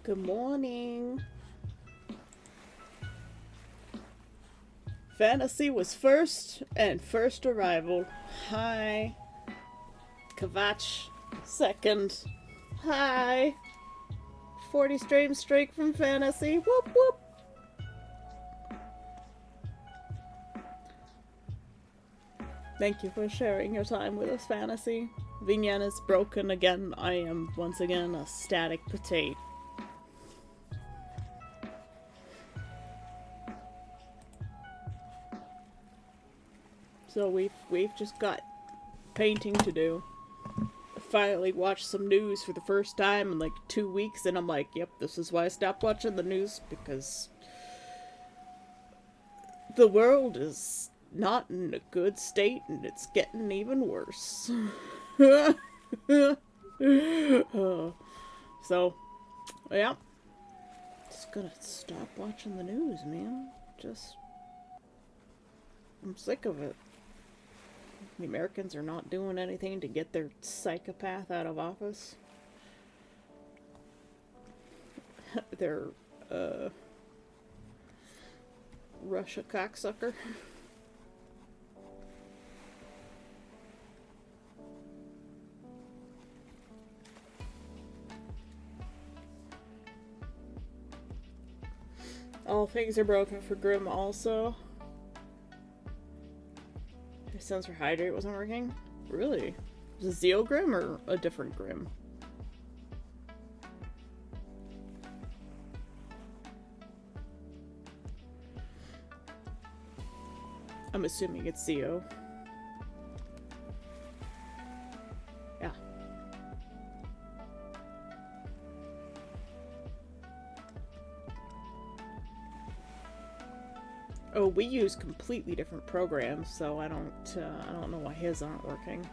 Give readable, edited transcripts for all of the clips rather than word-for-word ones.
Good morning. Fantasy was first and first arrival. Hi. Kavach, second. Hi. 40 stream streak from Fantasy. Whoop whoop. Thank you for sharing your time with us, Fantasy. Vinyan is broken again. I am once again a static potato. So we've just got painting to do. I finally watched some news for the first time in like 2 weeks, and I'm like, yep, this is why I stopped watching the news, because the world is not in a good state and it's getting even worse. So, yeah. Just gonna stop watching the news, man. I'm sick of it. The Americans are not doing anything to get their psychopath out of office. Their, Russia cocksucker. All things are broken for Grim also. His sensor hydrate wasn't working? Really? Was it Zeo Grim or a different Grim? I'm assuming it's Zeo. Yeah. Oh, we use completely different programs, so I don't know why his aren't working.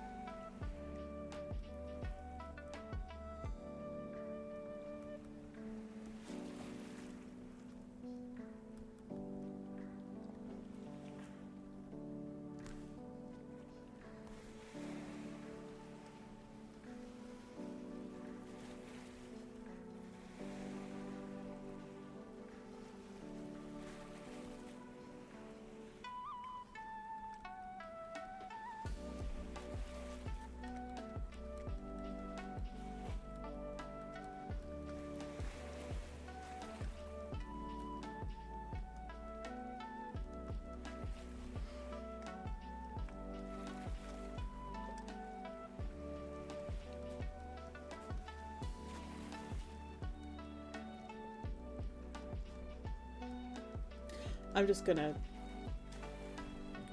I'm just gonna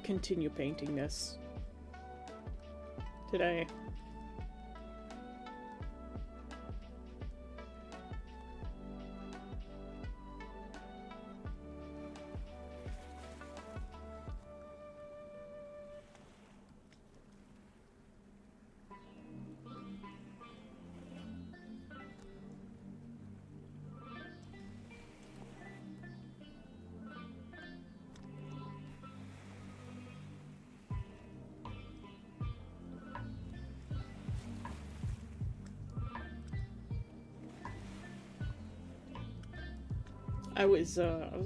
continue painting this today. I was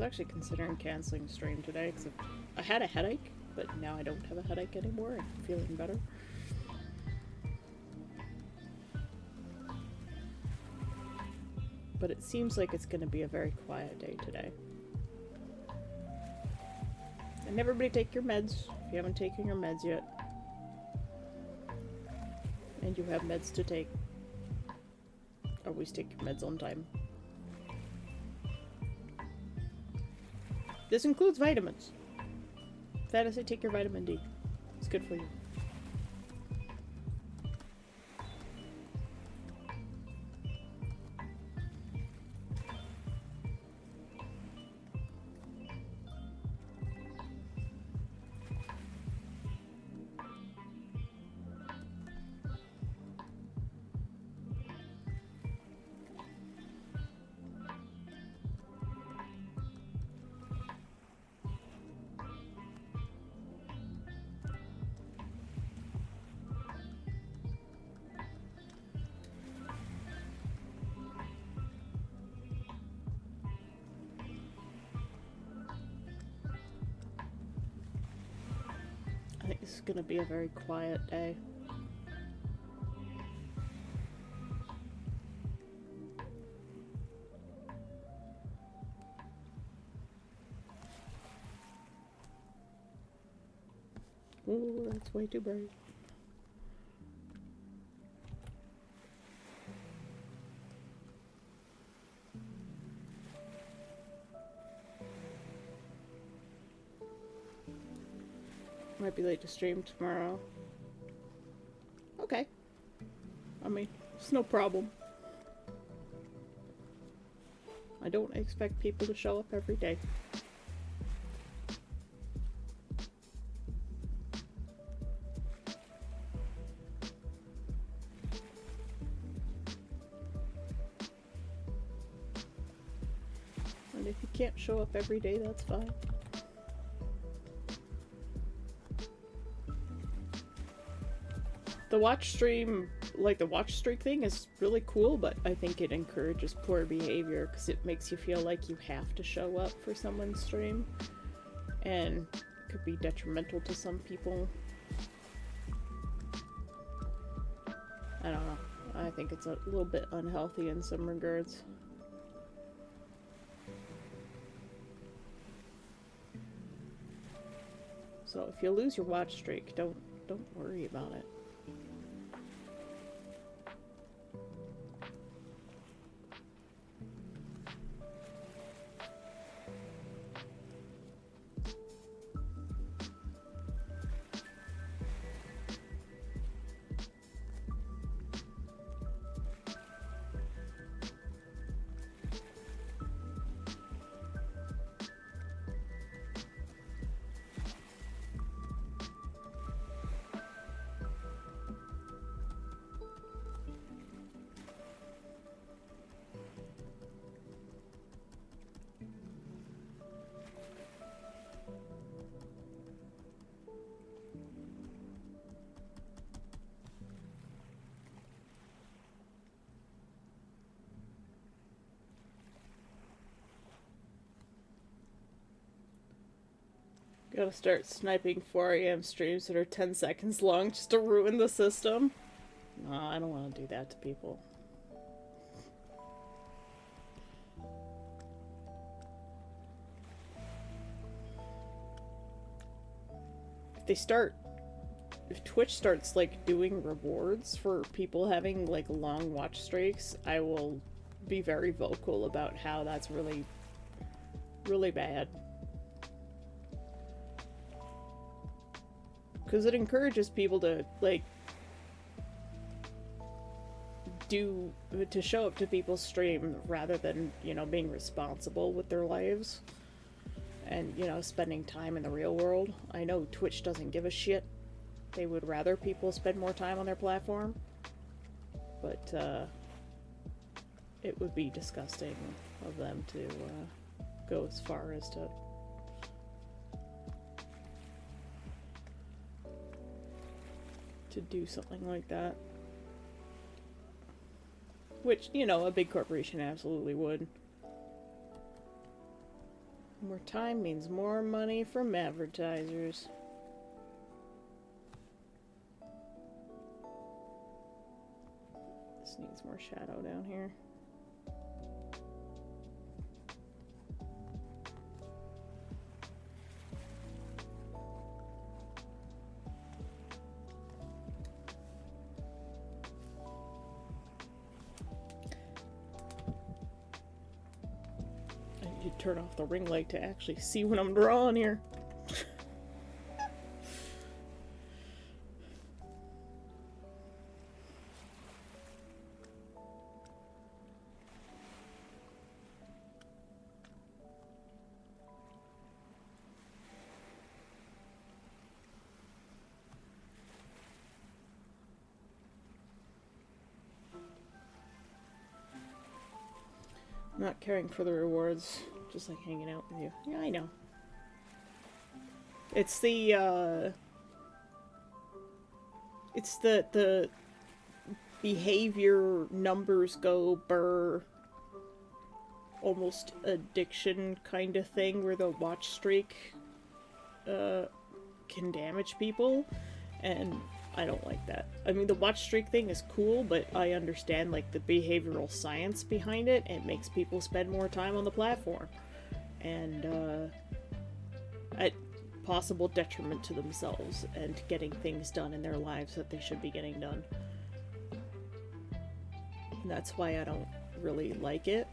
actually considering canceling the stream today because I had a headache, but now I don't have a headache anymore. I'm feeling better. But it seems like it's going to be a very quiet day today. And everybody take your meds if you haven't taken your meds yet. And you have meds to take. Always take your meds on time. This includes vitamins. Fantasy, take your vitamin D. It's good for you. This is gonna be a very quiet day. Ooh, that's way too bright. Might be late to stream tomorrow. Okay. I mean, it's no problem. I don't expect people to show up every day. And if you can't show up every day, that's fine. The watch stream, like the watch streak thing is really cool, but I think it encourages poor behavior because it makes you feel like you have to show up for someone's stream, and it could be detrimental to some people. I don't know. I think it's a little bit unhealthy in some regards. So if you lose your watch streak, don't worry about it. Gotta start sniping 4 AM streams that are 10 seconds long just to ruin the system. No, I don't want to do that to people. If Twitch starts like doing rewards for people having like long watch streaks, I will be very vocal about how that's really, really bad. Because it encourages people to, like, to show up to people's stream rather than, you know, being responsible with their lives. And, you know, spending time in the real world. I know Twitch doesn't give a shit. They would rather people spend more time on their platform. But, it would be disgusting of them to, go as far as to do something like that. Which, you know, a big corporation absolutely would. More time means more money from advertisers. This needs more shadow down here. Turn off the ring light to actually see what I'm drawing here. Not caring for the rewards. Just like hanging out with you. Yeah, I know. It's the behavior numbers go burr, almost addiction kind of thing where the watch streak can damage people, and I don't like that. I mean, the watch streak thing is cool, but I understand, like, the behavioral science behind it. It makes people spend more time on the platform. And, at possible detriment to themselves and getting things done in their lives that they should be getting done. And that's why I don't really like it.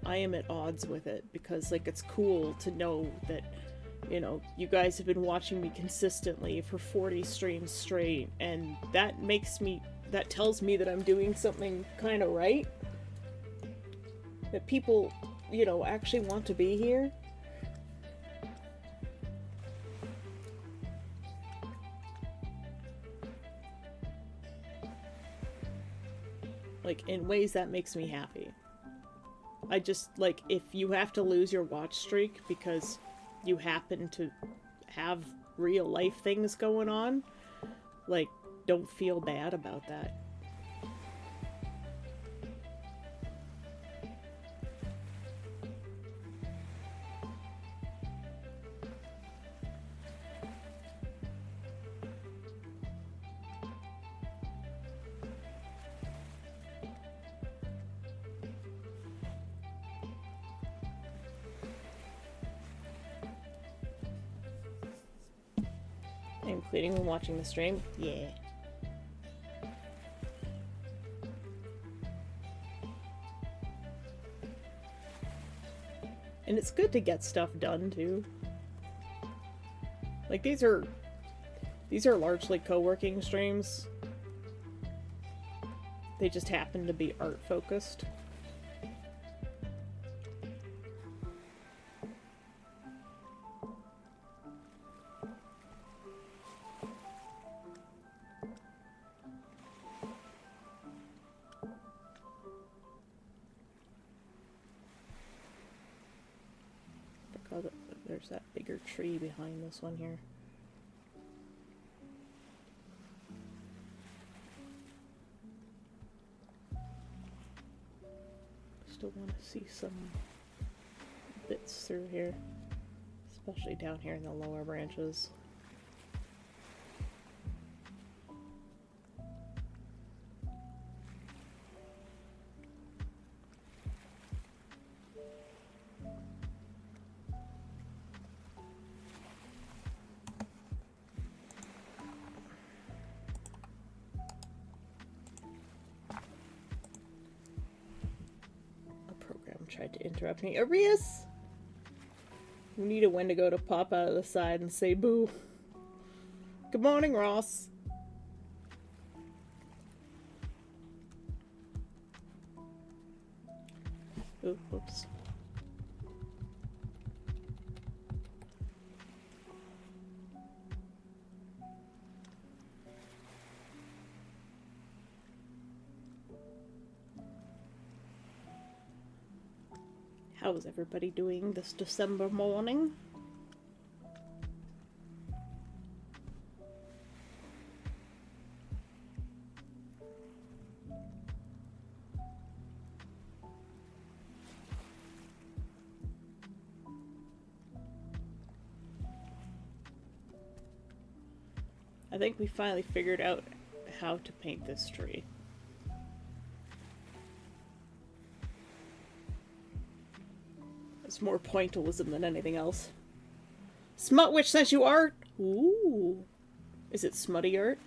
I am at odds with it, because, like, it's cool to know that, you know, you guys have been watching me consistently for 40 streams straight, and that tells me that I'm doing something kind of right. That people, you know, actually want to be here. Like, in ways that makes me happy. I just, like, if you have to lose your watch streak because you happen to have real life things going on, like, don't feel bad about that. Including when watching the stream? Yeah. And it's good to get stuff done, too. Like, these are largely co-working streams. They just happen to be art-focused. There's that bigger tree behind this one here. Still want to see some bits through here, especially down here in the lower branches. Tried to interrupt me. Arias! We need a Wendigo to pop out of the side and say boo. Good morning, Ross. Oh, whoops. How is everybody doing this December morning? I think we finally figured out how to paint this tree. It's more pointillism than anything else. Smut Witch sent you art? Ooh. Is it smutty art?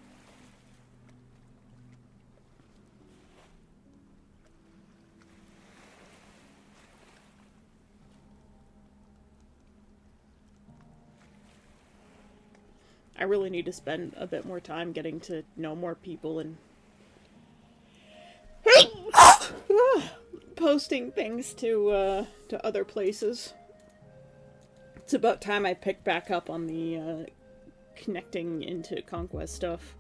I really need to spend a bit more time getting to know more people and posting things to other places. It's about time I pick back up on the connecting into Conquest stuff.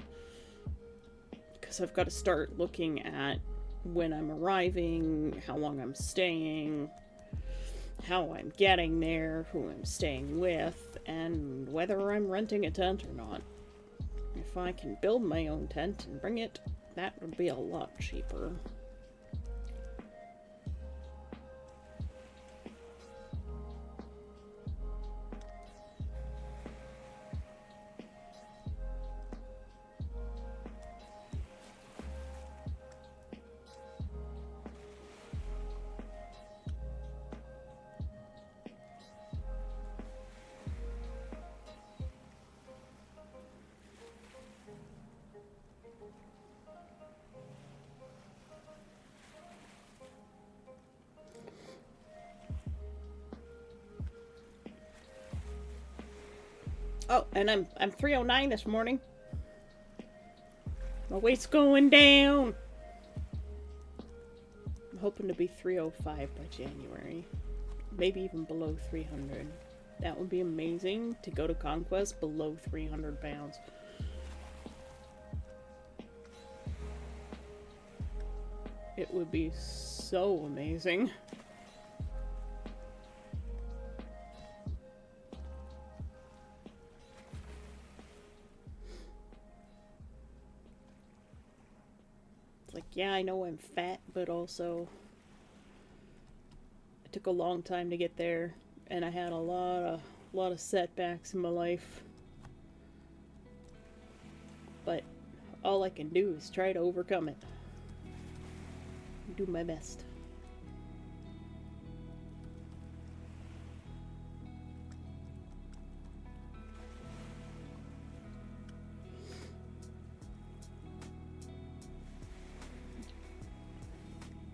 Because I've got to start looking at when I'm arriving, how long I'm staying, how I'm getting there, who I'm staying with, and whether I'm renting a tent or not. If I can build my own tent and bring it, that would be a lot cheaper. Oh, and I'm 309 this morning. My weight's going down. I'm hoping to be 305 by January. Maybe even below 300. That would be amazing to go to Conquest below 300 pounds. It would be so amazing. It's like, yeah, I know I'm fat, but also it took a long time to get there, and I had a lot of setbacks in my life. But all I can do is try to overcome it. Do my best.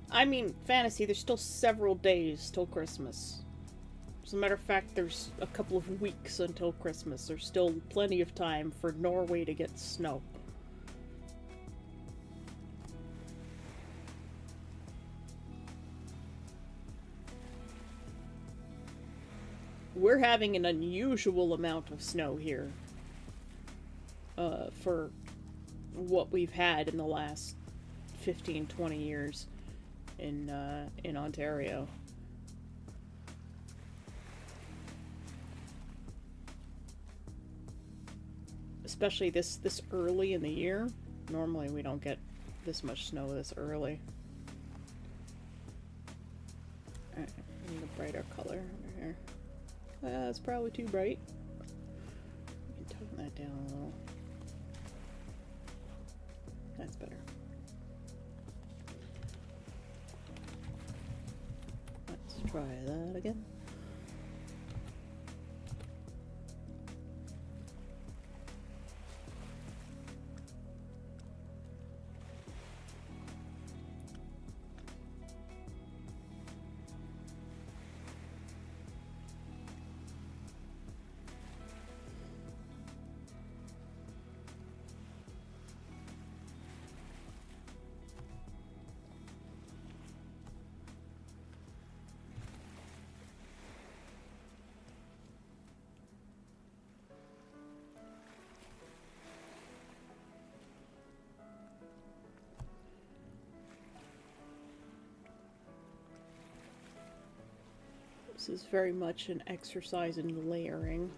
I mean, fantasy, there's still several days till Christmas. As a matter of fact, there's a couple of weeks until Christmas. There's still plenty of time for Norway to get snow. We're having an unusual amount of snow here for what we've had in the last 15-20 years in Ontario. Especially this early in the year. Normally we don't get this much snow this early. In the brighter color over here. It's probably too bright. You can tone that down a little. That's better. Let's try that again. This is very much an exercise in layering.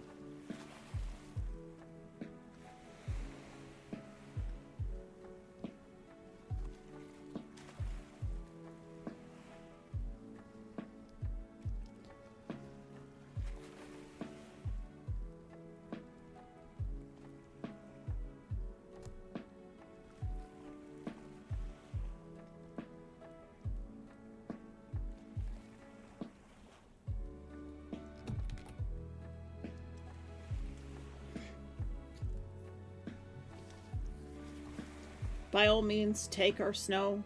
By all means, take our snow.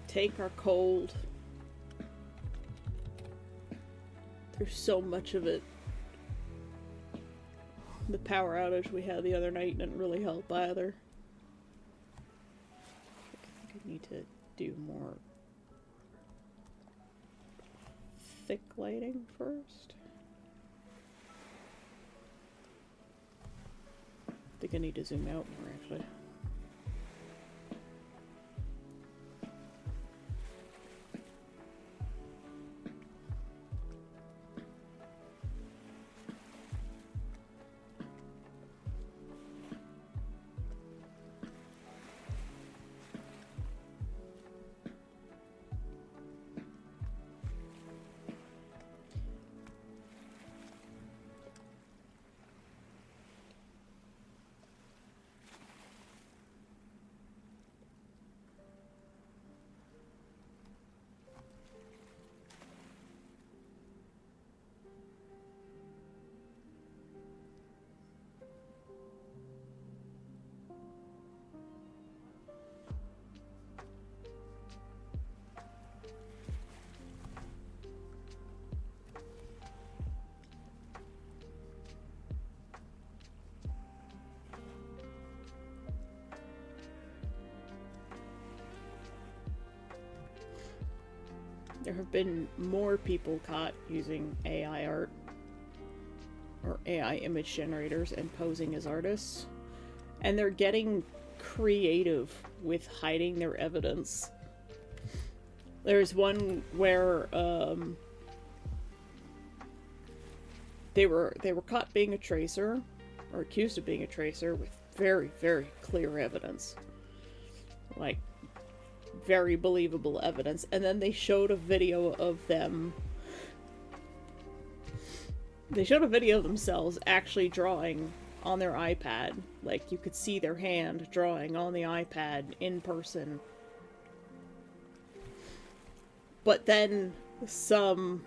Take our cold. There's so much of it. The power outage we had the other night didn't really help either. I think I need to do more thick lighting first. I think I need to zoom out more actually. there have been more people caught using AI art or AI image generators and posing as artists. And they're getting creative with hiding their evidence. There's one where they were caught being a tracer, or accused of being a tracer, with very, very clear evidence. Like, very believable evidence. And then they showed a video of them. They showed a video of themselves actually drawing on their iPad. Like, you could see their hand drawing on the iPad in person. But then some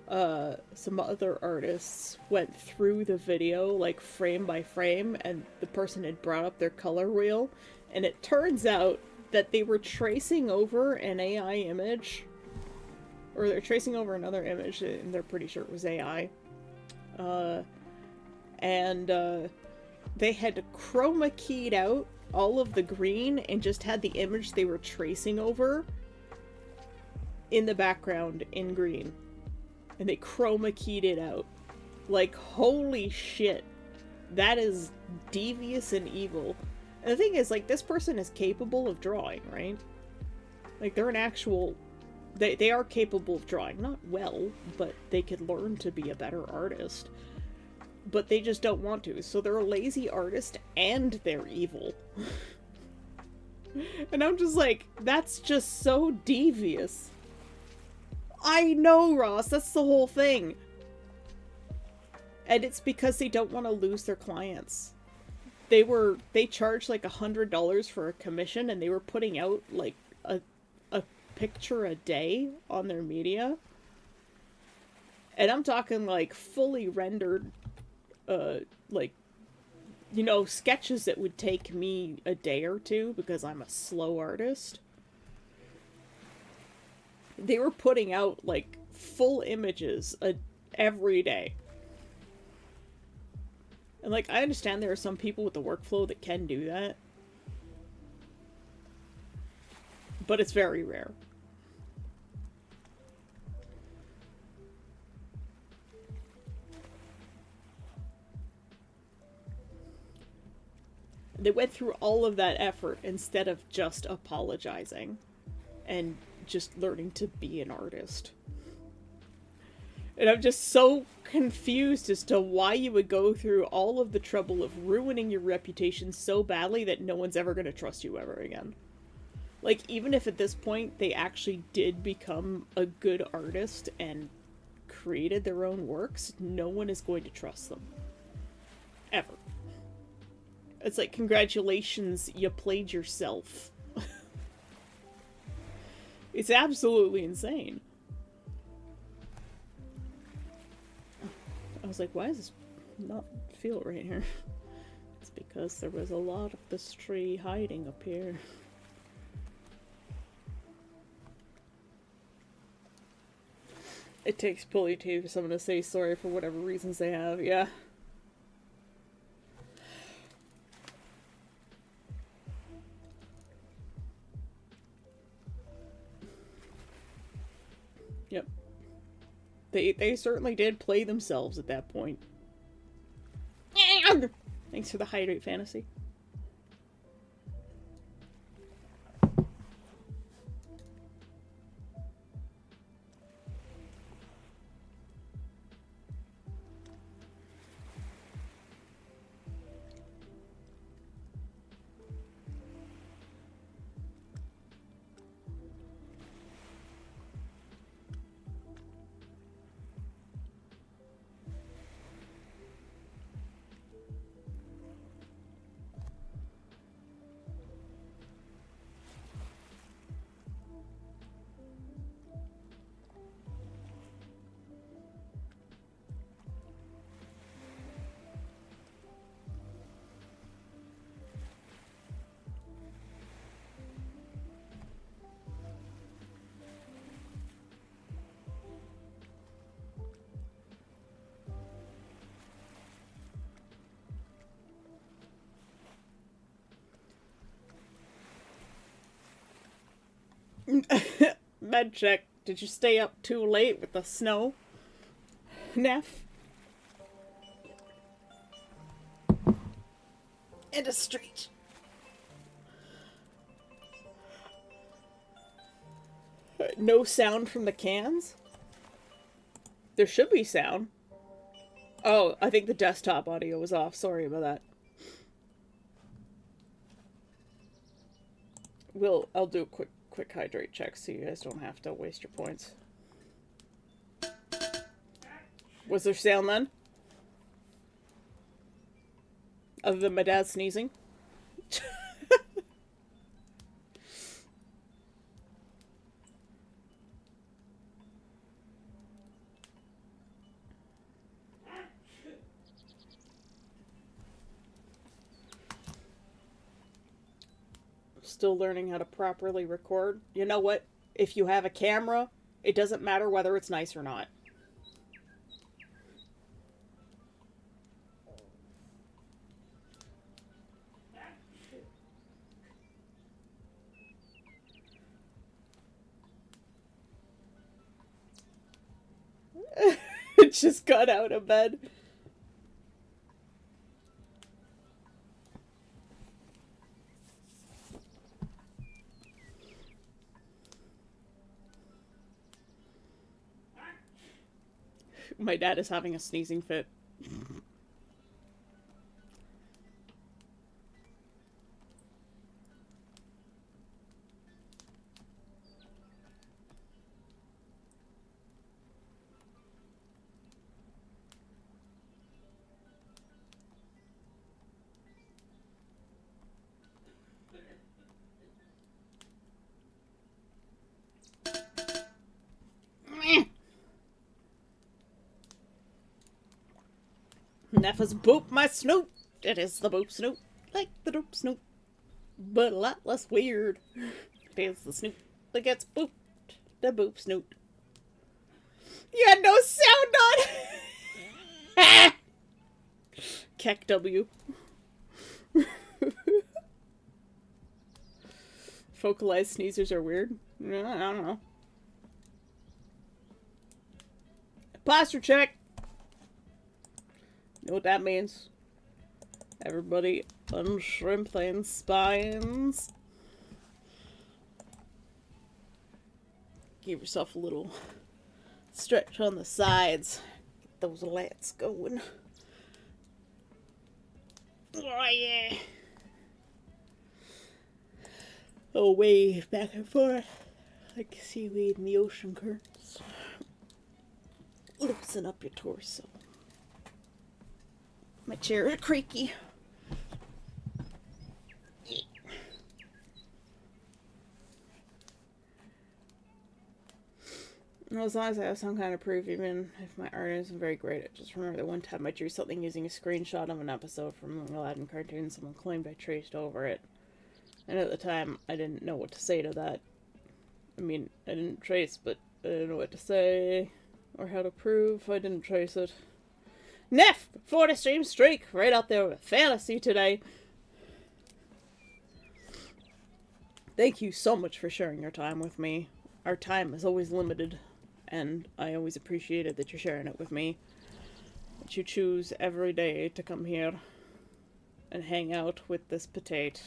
other artists went through the video, like, frame by frame, and the person had brought up their color wheel, and it turns out that they were tracing over an AI image, or they're tracing over another image, and they're pretty sure it was AI. They had chroma keyed out all of the green and just had the image they were tracing over in the background in green. And they chroma keyed it out. Like, holy shit. That is devious and evil. And the thing is, like, this person is capable of drawing, right? Like, they're an actual... They are capable of drawing. Not well, but they could learn to be a better artist. But they just don't want to. So they're a lazy artist and they're evil. And I'm just like, that's just so devious. I know, Ross, that's the whole thing. And it's because they don't want to lose their clients. They charged like $100 for a commission, and they were putting out like a picture a day on their media. And I'm talking like fully rendered, like, you know, sketches that would take me a day or two because I'm a slow artist. They were putting out like full images every day. And like, I understand there are some people with the workflow that can do that, but it's very rare. They went through all of that effort instead of just apologizing and just learning to be an artist. And I'm just so confused as to why you would go through all of the trouble of ruining your reputation so badly that no one's ever going to trust you ever again. Like, even if at this point they actually did become a good artist and created their own works, no one is going to trust them. Ever. It's like, congratulations, you played yourself. It's absolutely insane. I was like, why does this not feel right here? It's because there was a lot of this tree hiding up here. It takes pulley teeth for someone to say sorry for whatever reasons they have, yeah. Yep. They certainly did play themselves at that point. Thanks for the hydrate fantasy. Med check. Did you stay up too late with the snow, Neff? And a street. No sound from the cans? There should be sound. Oh, I think the desktop audio was off. Sorry about that. I'll do a quick hydrate check so you guys don't have to waste your points. Was there sound then? Other than my dad sneezing? Still learning how to properly record. You know what? If you have a camera, it doesn't matter whether it's nice or not. It just got out of bed. My dad is having a sneezing fit. Neffa's boop my snoot. It is the boop snoot, like the doop snoot, but a lot less weird. It is the snoot that gets booped, the boop snoot. You had no sound on. Keck W. Focalized sneezers are weird. I don't know. Plaster check. You know what that means? Everybody unshrimp their spines. Give yourself a little stretch on the sides. Get those lats going. Oh yeah. Oh, wave back and forth like seaweed in the ocean currents. Loosen up your torso. My chair is creaky. As long as I have some kind of proof, even if my art isn't very great, I just remember that one time I drew something using a screenshot of an episode from an Aladdin cartoon. Someone claimed I traced over it. And at the time, I didn't know what to say to that. I mean, I didn't trace, but I didn't know what to say or how to prove I didn't trace it. Neff! 40 stream streak! Right out there with fantasy today. Thank you so much for sharing your time with me. Our time is always limited, and I always appreciate it that you're sharing it with me. That you choose every day to come here and hang out with this potato.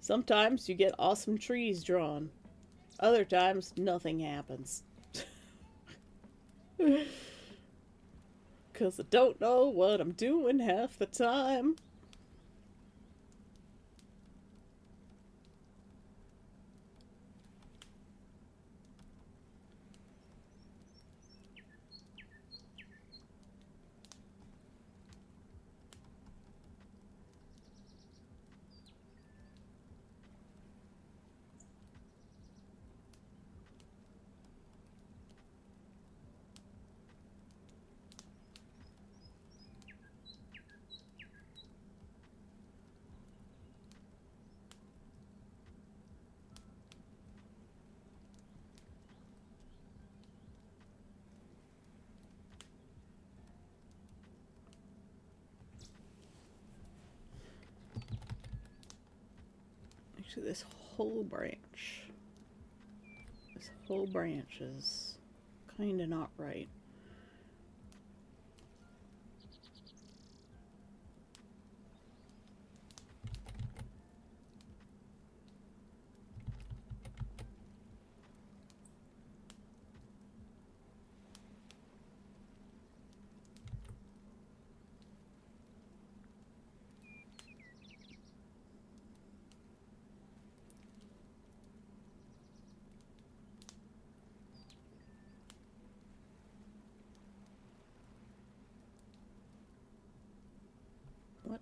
Sometimes you get awesome trees drawn. Other times, nothing happens. 'Cause I don't know what I'm doing half the time. Actually, this whole branch branch. This whole branch is kinda not right.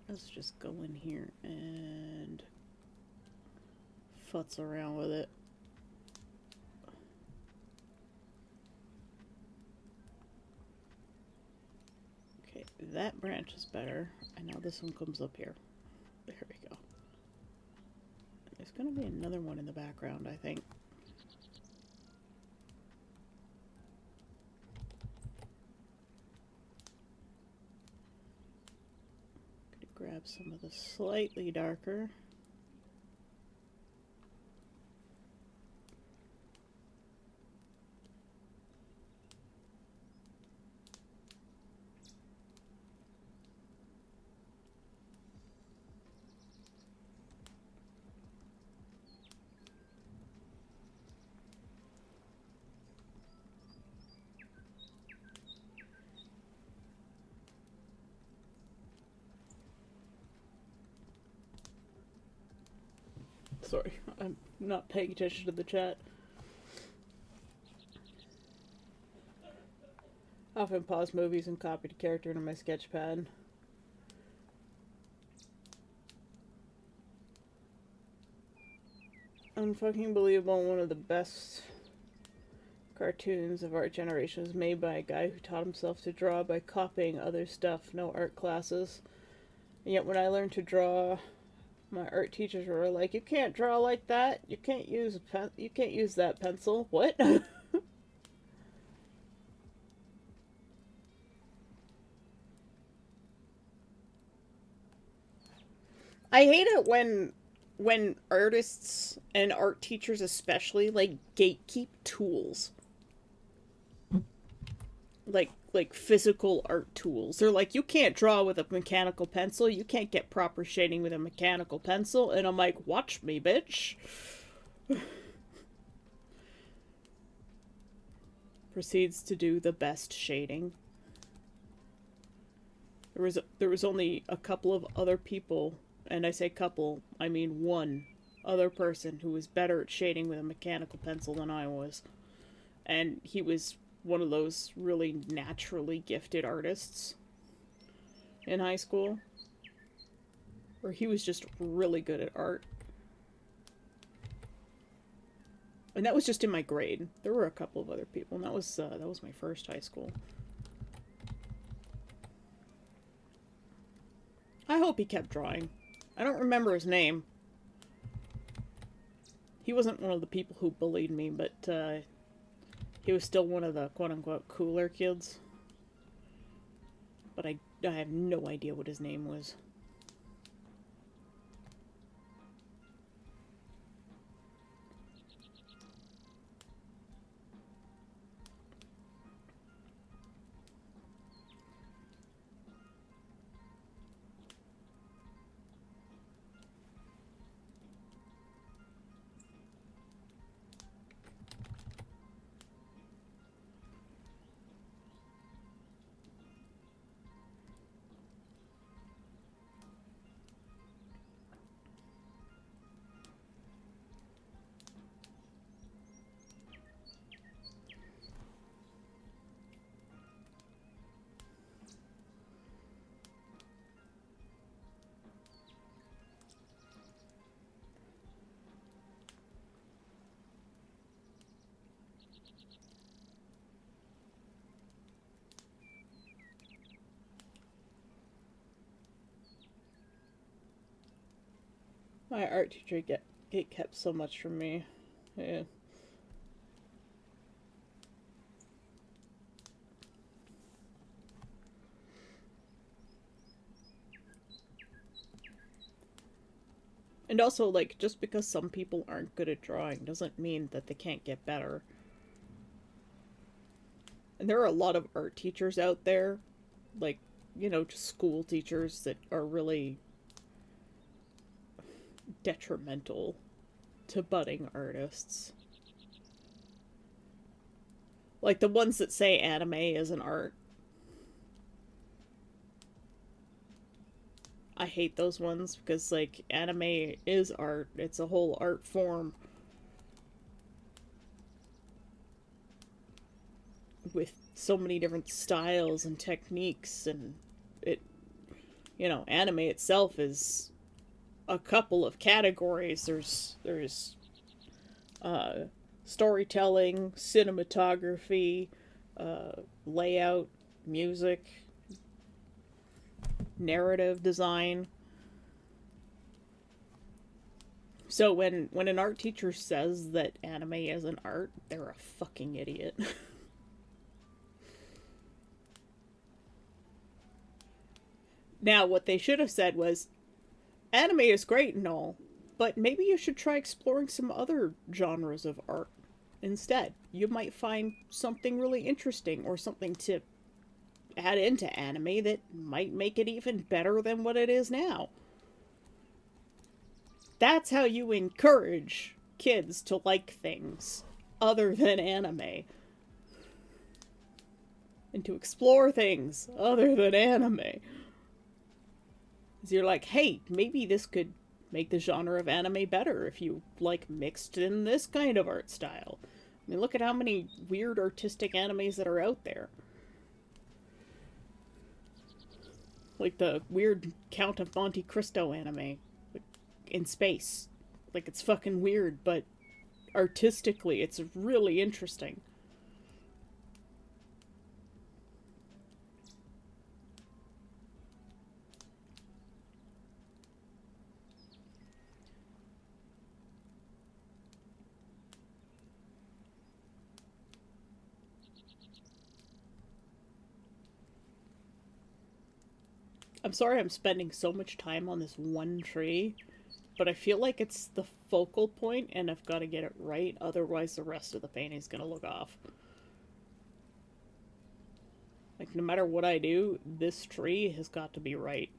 Let's just go in here and futz around with it. Okay, that branch is better. And now this one comes up here. There we go. There's gonna be another one in the background, I think. Grab some of the slightly darker. Sorry, I'm not paying attention to the chat. I often pause movies and copy the character into my sketch pad. Unfucking believable, one of the best cartoons of our generation was made by a guy who taught himself to draw by copying other stuff, no art classes. And yet when I learned to draw, my art teachers were like, "You can't draw like that. You can't use that pencil." What? I hate it when artists and art teachers especially like gatekeep tools. Like physical art tools. They're like, you can't draw with a mechanical pencil. You can't get proper shading with a mechanical pencil. And I'm like, watch me, bitch. Proceeds to do the best shading. There was only a couple of other people, and I say couple, I mean one other person who was better at shading with a mechanical pencil than I was. And he was one of those really naturally gifted artists in high school, where he was just really good at art. And that was just in my grade. There were a couple of other people, and that was my first high school. I hope he kept drawing. I don't remember his name. He wasn't one of the people who bullied me, but he was still one of the quote-unquote cooler kids. But I have no idea what his name was. My art teacher get kept so much from me. Yeah. And And also, like, just because some people aren't good at drawing doesn't mean that they can't get better. And there are a lot of art teachers out there, like, just school teachers that are really detrimental to budding artists. Like the ones that say anime is an art. I hate those ones because, like, anime is art. It's a whole art form with so many different styles and techniques, and it, anime itself is a couple of categories. There's storytelling, cinematography, layout, music, narrative design. So when an art teacher says that anime is an art, they're a fucking idiot. Now, what they should have said was, anime is great and all, but maybe you should try exploring some other genres of art instead. You might find something really interesting or something to add into anime that might make it even better than what it is now. That's how you encourage kids to like things other than anime. And to explore things other than anime. So you're like, hey, maybe this could make the genre of anime better if you, like, mixed in this kind of art style. I mean, look at how many weird artistic animes that are out there. Like the weird Count of Monte Cristo anime. Like, in space. Like, it's fucking weird, but artistically, it's really interesting. I'm sorry I'm spending so much time on this one tree, but I feel like it's the focal point and I've got to get it right, otherwise the rest of the painting's gonna look off. Like, no matter what I do, this tree has got to be right.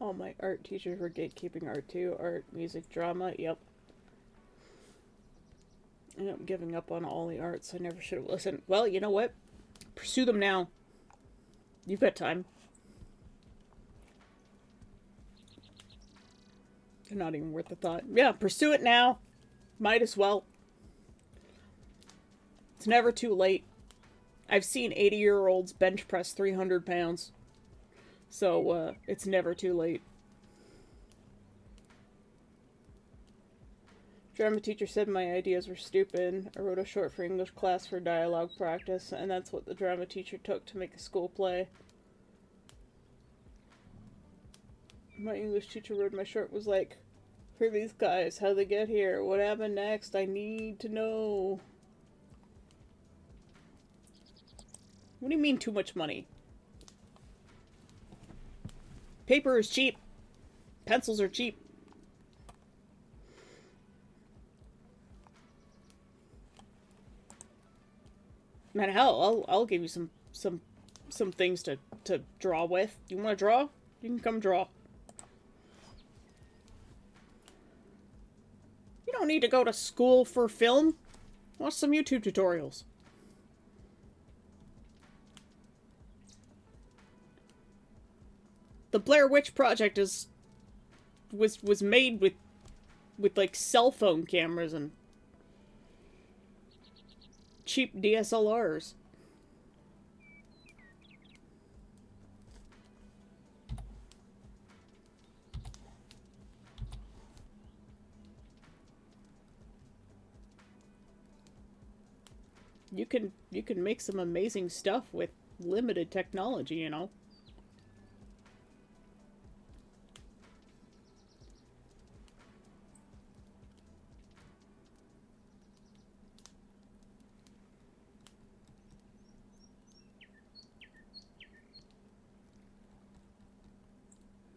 All my art teachers were gatekeeping art too. Art, music, drama, yep. And I'm giving up on all the arts. I never should have listened. Well, you know what? Pursue them now. You've got time. They're not even worth the thought. Yeah, pursue it now. Might as well. It's never too late. I've seen 80-year-olds bench press 300 pounds. So, it's never too late. Drama teacher said my ideas were stupid. I wrote a short for English class for dialogue practice, and that's what the drama teacher took to make a school play. My English teacher wrote my short was like, "For these guys, how they get here, what happened next, I need to know." What do you mean too much money? Paper is cheap. Pencils are cheap. Man, hell, I'll give you some things to draw with. You want to draw? You can come draw. You don't need to go to school for film. Watch some YouTube tutorials. The Blair Witch Project was made with like cell phone cameras and cheap DSLRs. You can make some amazing stuff with limited technology, you know.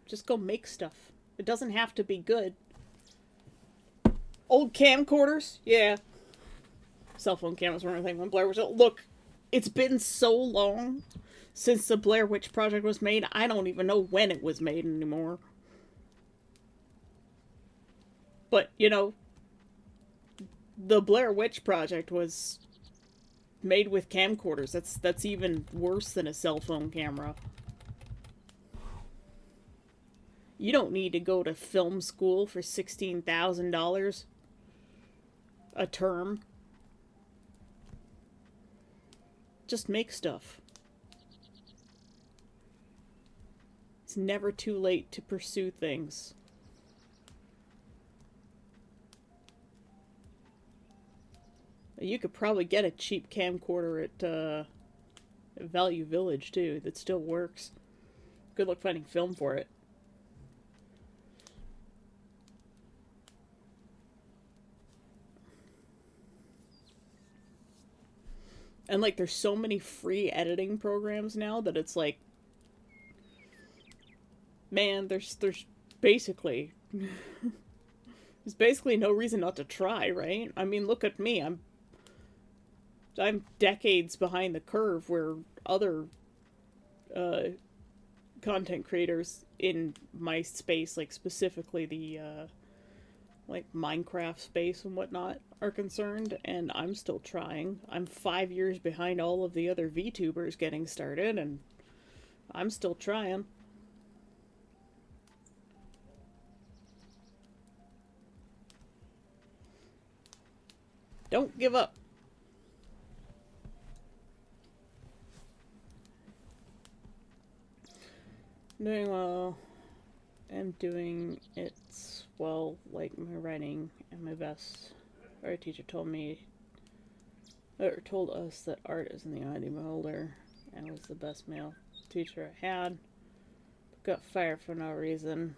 Just go make stuff. It doesn't have to be good. Old camcorders? Yeah. Cell phone cameras were anything when Blair was... Look, it's been so long since the Blair Witch Project was made, I don't even know when it was made anymore. But, you know, the Blair Witch Project was made with camcorders. That's even worse than a cell phone camera. You don't need to go to film school for $16,000 a term. Just make stuff. It's never too late to pursue things. You could probably get a cheap camcorder at Value Village too that still works. Good luck finding film for it. And like there's so many free editing programs now that it's like, man, there's basically there's basically no reason not to try, right? I mean, look at me. I'm decades behind the curve where other content creators in my space, like specifically the like Minecraft space and whatnot, are concerned, and I'm still trying. I'm 5 years behind all of the other VTubers getting started, and I'm still trying. Don't give up. Doing well. I'm doing it well, like my writing and my best. Our teacher told us that art is in the eye of the beholder, and was the best male teacher I had. Got fired for no reason.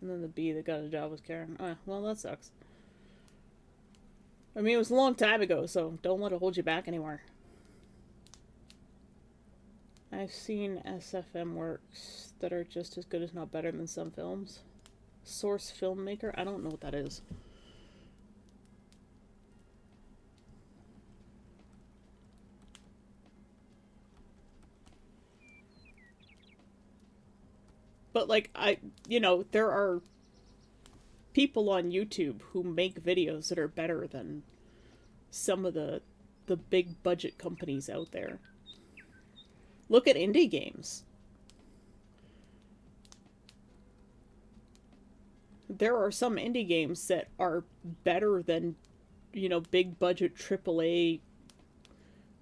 And then the bee that got a job was Karen. Well, that sucks. I mean, it was a long time ago, so don't let it hold you back anymore. I've seen SFM works that are just as good, if not better, than some films. Source Filmmaker? I don't know what that is. But, like, you know, there are people on YouTube who make videos that are better than some of the big budget companies out there. Look at indie games. There are some indie games that are better than, you know, big budget AAA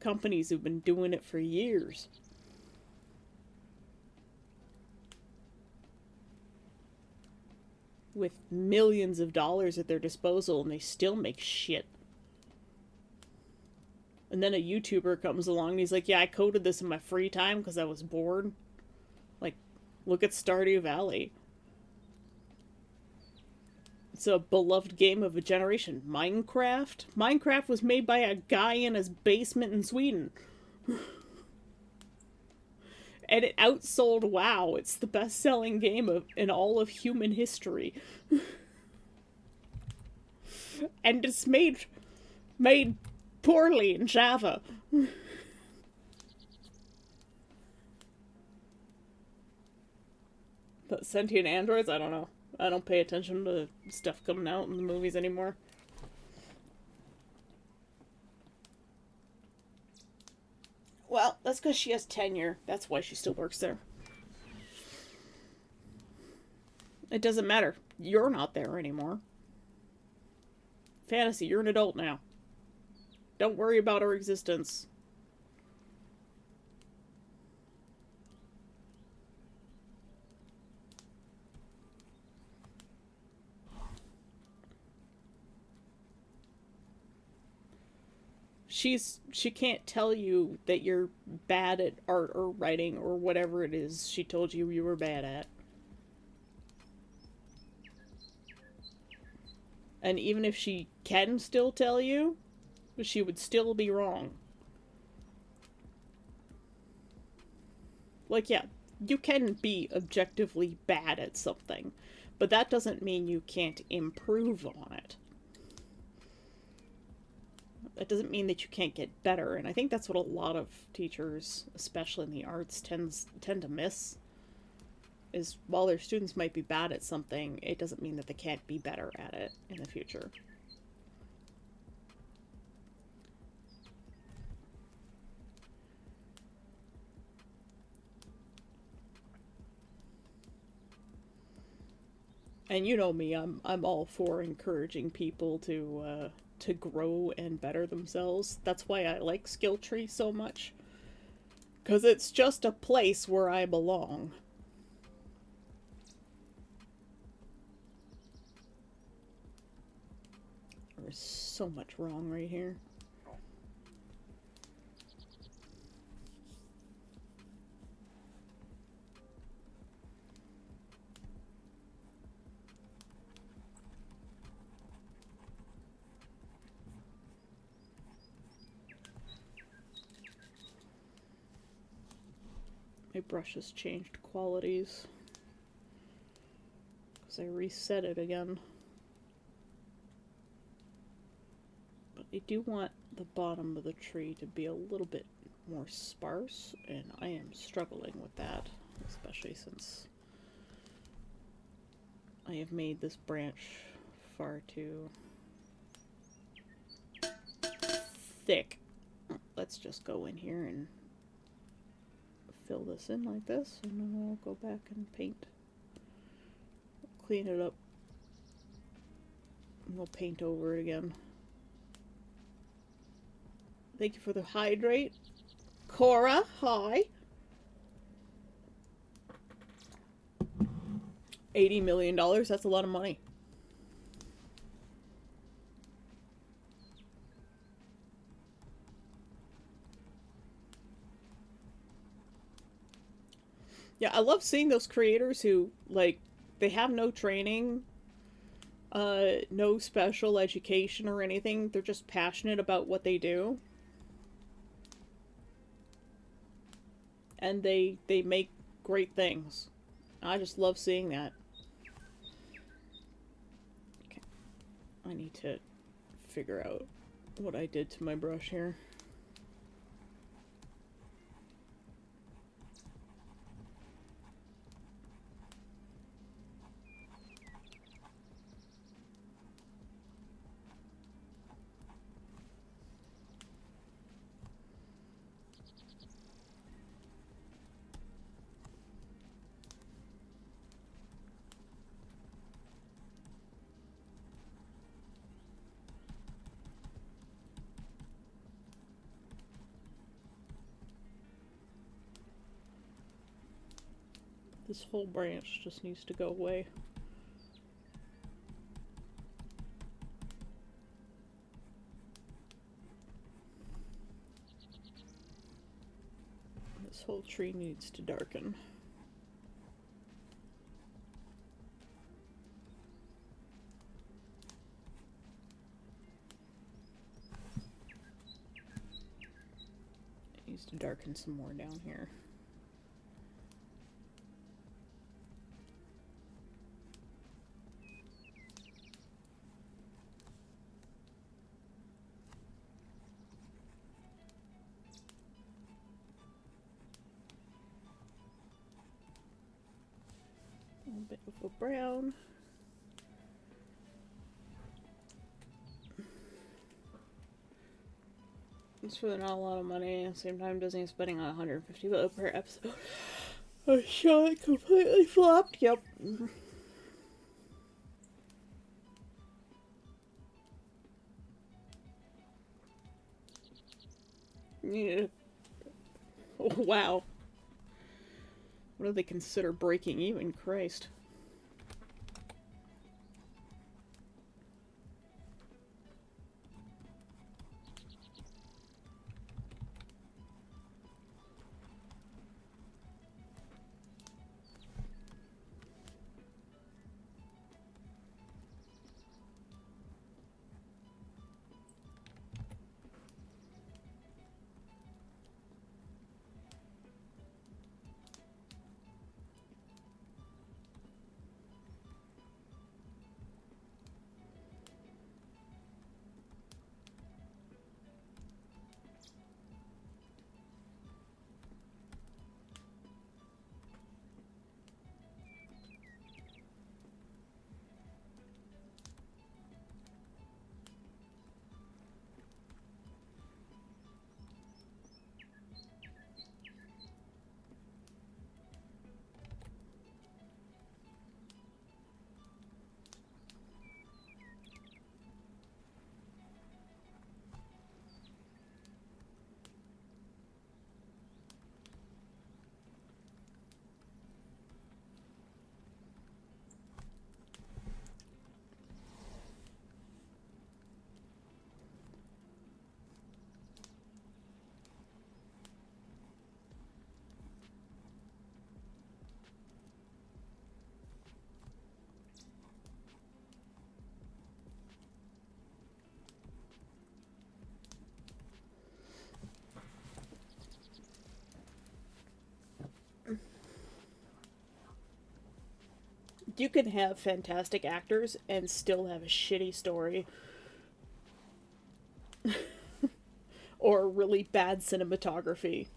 companies who've been doing it for years. with millions of dollars at their disposal and they still make shit. And then a YouTuber comes along and he's like, yeah, I coded this in my free time because I was bored. Like, look at Stardew Valley. It's a beloved game of a generation. Minecraft? Minecraft was made by a guy in his basement in Sweden. And it outsold WoW. It's the best-selling game in all of human history. And it's made poorly in Java. But sentient androids? I don't know. I don't pay attention to stuff coming out in the movies anymore. Well, that's because she has tenure. That's why she still works there. It doesn't matter. You're not there anymore. Fantasy, you're an adult now. Don't worry about her existence. She can't tell you that you're bad at art or writing or whatever it is she told you you were bad at. And even if she can still tell you, she would still be wrong. Like, yeah, you can be objectively bad at something, but that doesn't mean you can't improve on it. That doesn't mean that you can't get better, and I think that's what a lot of teachers, especially in the arts, tend to miss. Is while their students might be bad at something, it doesn't mean that they can't be better at it in the future. And you know me, I'm all for encouraging people to grow and better themselves. That's why I like Skilltree so much. 'Cause it's just a place where I belong. There's so much wrong right here. My brush has changed qualities. Because I reset it again. But I do want the bottom of the tree to be a little bit more sparse, and I am struggling with that, especially since I have made this branch far too thick. Let's just go in here and fill this in like this, and then we'll go back and paint. Clean it up. And we'll paint over it again. Thank you for the hydrate. Cora, hi. $80 million, that's a lot of money. Yeah, I love seeing those creators who, like, they have no training, no special education or anything. They're just passionate about what they do. And they make great things. I just love seeing that. Okay. I need to figure out what I did to my brush here. This whole branch just needs to go away. This whole tree needs to darken. It needs to darken some more down here. A little bit of a brown. It's really not a lot of money. At the same time, Disney is spending on $150 per episode. A show that completely flopped. Yep. Yeah. Oh, wow. What do they consider breaking even? Christ. You can have fantastic actors and still have a shitty story. Or really bad cinematography.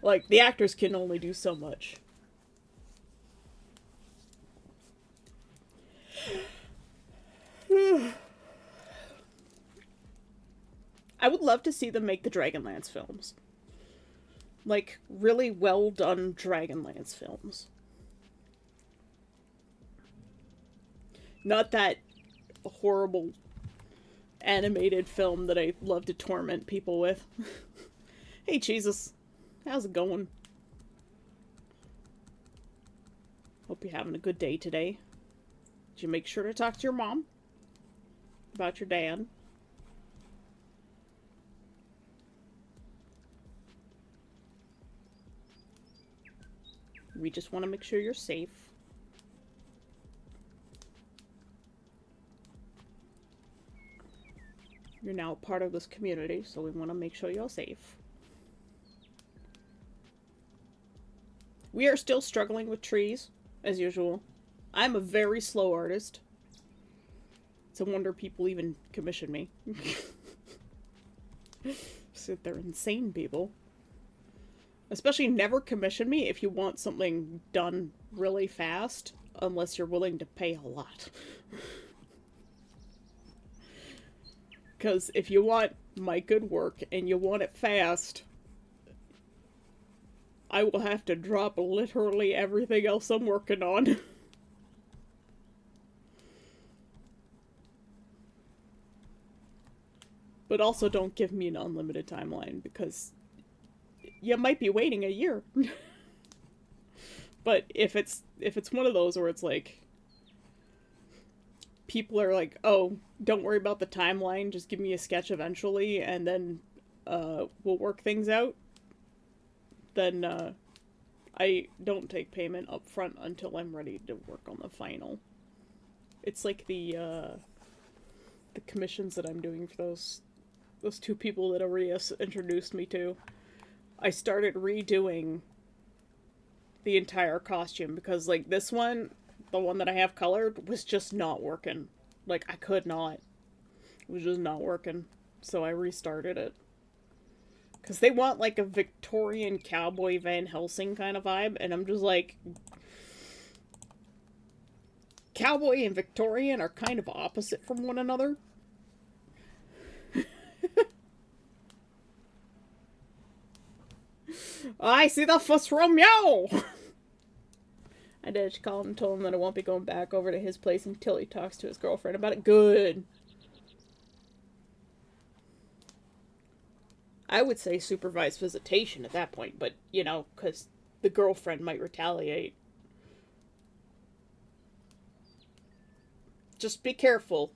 Like, the actors can only do so much. I would love to see them make the Dragonlance films. Like, really well done Dragonlance films. Not that horrible animated film that I love to torment people with. Hey, Jesus. How's it going? Hope you're having a good day today. Did you make sure to talk to your mom about your dad? We just want to make sure you're safe. You're now part of this community, so we want to make sure you're safe. We are still struggling with trees, as usual. I'm a very slow artist. It's a wonder people even commission me. So they're insane people. Especially never commission me if you want something done really fast, unless you're willing to pay a lot. Because if you want my good work and you want it fast, I will have to drop literally everything else I'm working on. But also don't give me an unlimited timeline, because you might be waiting a year. But if it's one of those where it's like, people are like, oh, don't worry about the timeline, just give me a sketch eventually, and then we'll work things out, then I don't take payment up front until I'm ready to work on the final. It's like the commissions that I'm doing for those two people that Arias introduced me to. I started redoing the entire costume because, like, this one, the one that I have colored, was just not working. Like, I could not. It was just not working. So I restarted it. Because they want, like, a Victorian cowboy Van Helsing kind of vibe, and I'm just like... Cowboy and Victorian are kind of opposite from one another. I see the fuss from you! I did call him and told him that I won't be going back over to his place until he talks to his girlfriend about it. Good. I would say supervised visitation at that point, but, you know, because the girlfriend might retaliate. Just be careful.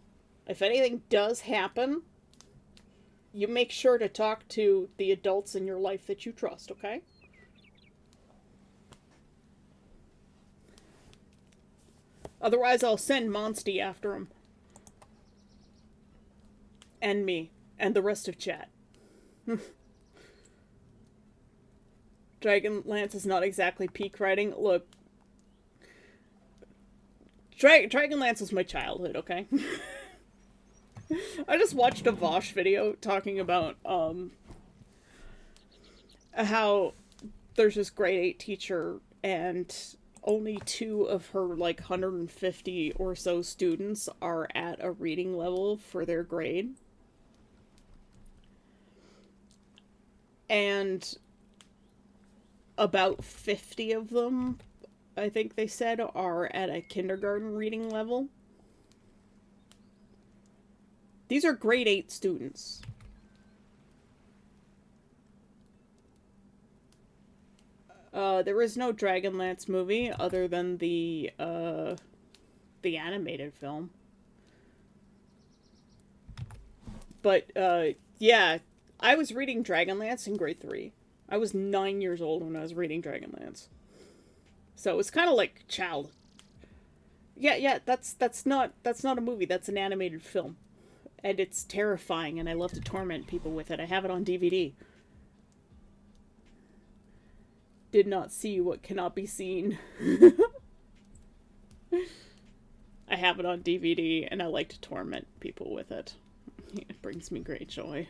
If anything does happen, you make sure to talk to the adults in your life that you trust, okay? Otherwise, I'll send Monsty after him. And me. And the rest of chat. Dragonlance is not exactly peak writing. Look. Dragonlance was my childhood, okay? I just watched a Vosh video talking about, how there's this grade 8 teacher and only 2 of her, like, 150 or so students are at a reading level for their grade. And about 50 of them, I think they said, are at a kindergarten reading level. These are grade 8 students. There is no Dragonlance movie other than the animated film. But, yeah, I was reading Dragonlance in grade 3. I was 9 years old when I was reading Dragonlance. So it's kind of like child. Yeah, that's not a movie, that's an animated film. And it's terrifying, and I love to torment people with it. I have it on DVD. Did not see what cannot be seen. I have it on DVD, and I like to torment people with it. It brings me great joy.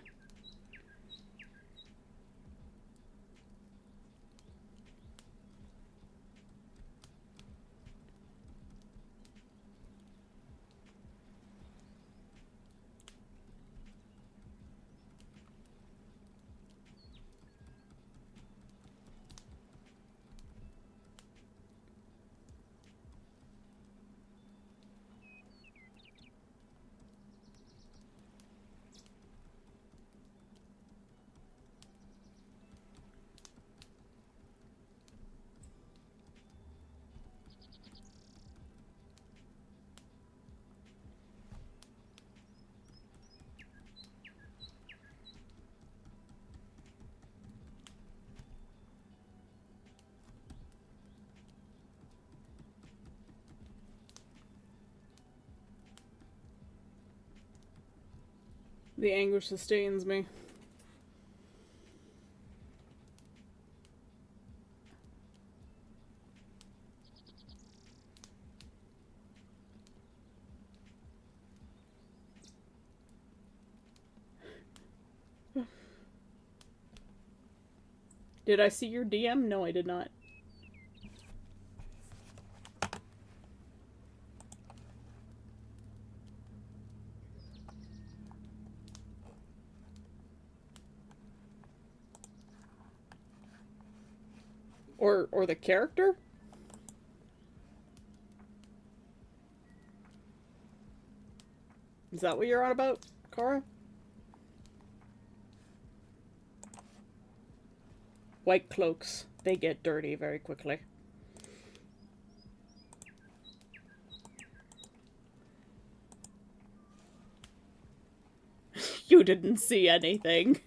The anguish sustains me. Did I see your DM? No, I did not. Or the character? Is that what you're on about, Cora? White cloaks. They get dirty very quickly. You didn't see anything.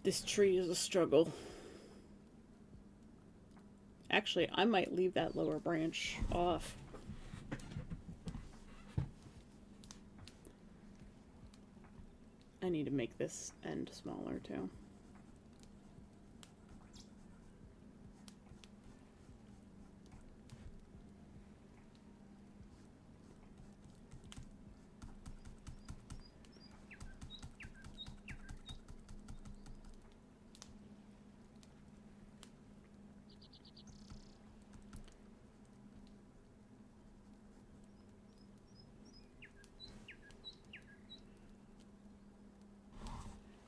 This tree is a struggle. Actually, I might leave that lower branch off. I need to make this end smaller too.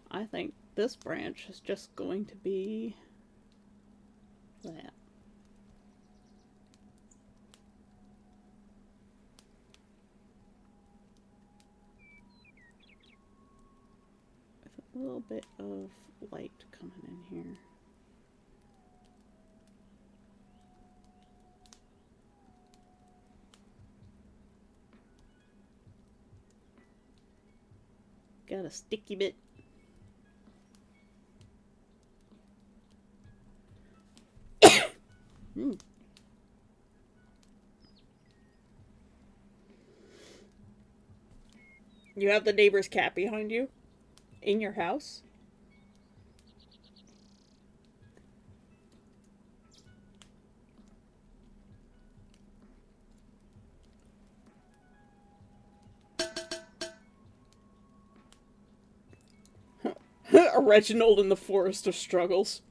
I think this branch is just going to be that. With a little bit of light coming in here. Got a sticky bit. You have the neighbor's cat behind you? In your house? A Reginald in the Forest of Struggles.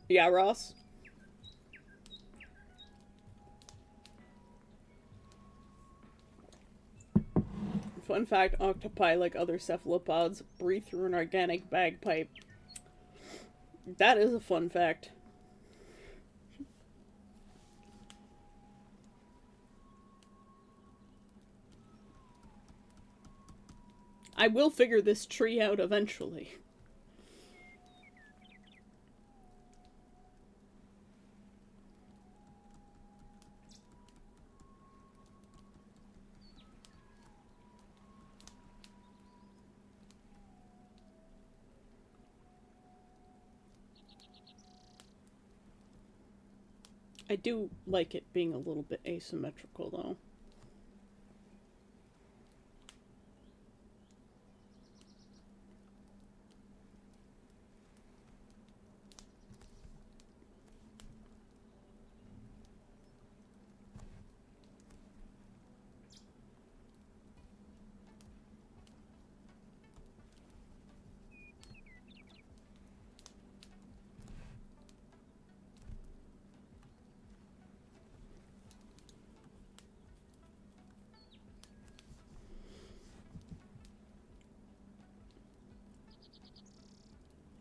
Yeah, Ross? Fun fact, octopi, like other cephalopods, breathe through an organic bagpipe. That is a fun fact. I will figure this tree out eventually. I do like it being a little bit asymmetrical, though.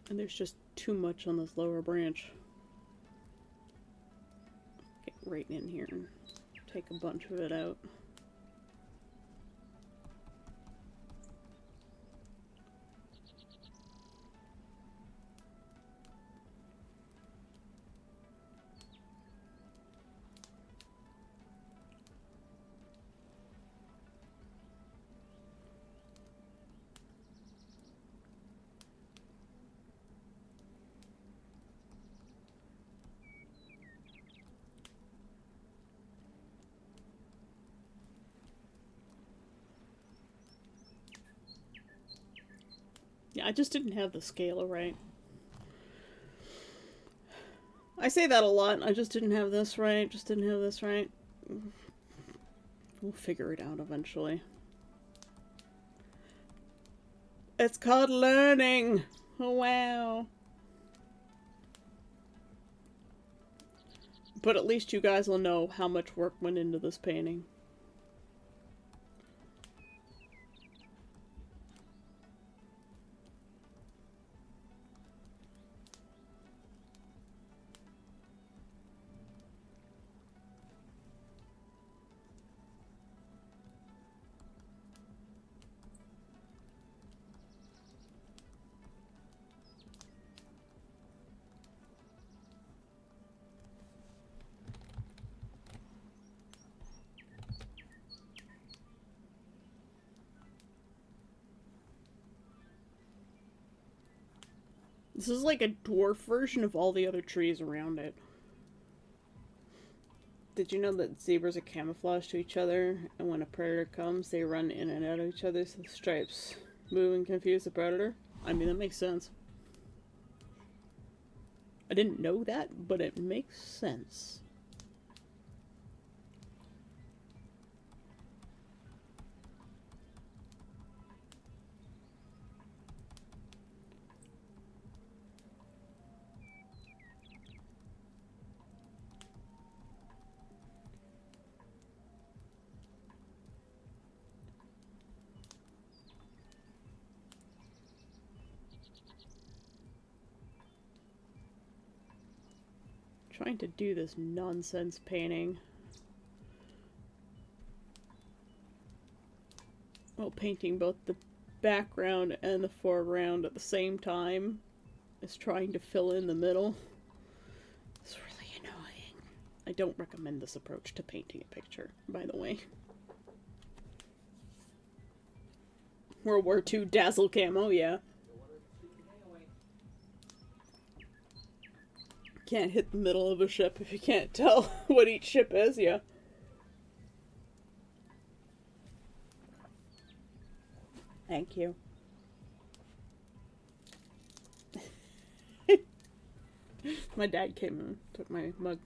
And there's just too much on this lower branch. Get right in here and take a bunch of it out. Yeah, I just didn't have the scale right. I say that a lot. I just didn't have this right. Just didn't have this right. We'll figure it out eventually. It's called learning. Oh, wow. But at least you guys will know how much work went into this painting. This is like a dwarf version of all the other trees around it. Did you know that zebras are camouflage to each other, and when a predator comes, they run in and out of each other so the stripes move and confuse the predator? I mean, that makes sense. I didn't know that, but it makes sense. Trying to do this nonsense painting while painting both the background and the foreground at the same time is trying to fill in the middle. It's really annoying. I don't recommend this approach to painting a picture, by the way. World War II dazzle camo, yeah. Can't hit the middle of a ship if you can't tell what each ship is, yeah. Thank you. My dad came and took my mug.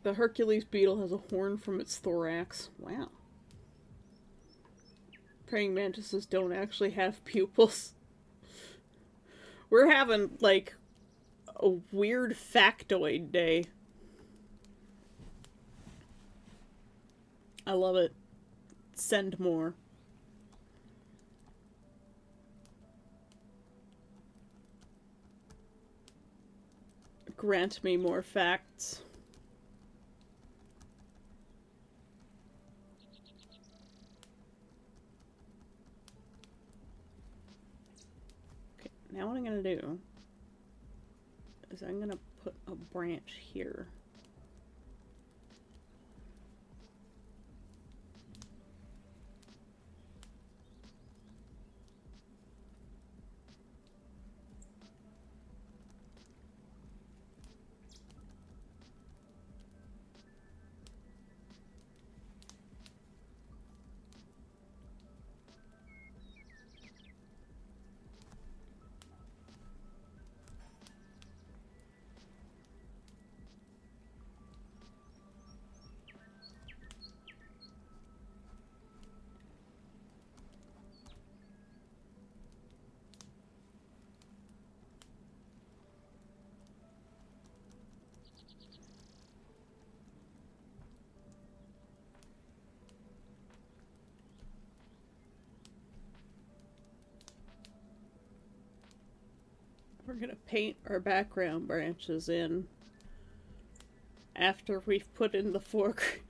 The Hercules beetle has a horn from its thorax. Wow. Praying mantises don't actually have pupils. We're having, like, a weird factoid day. I love it. Send more. Grant me more facts. Okay, now what I'm gonna do is I'm gonna put a branch here. We're gonna paint our background branches in after we've put in the foreground.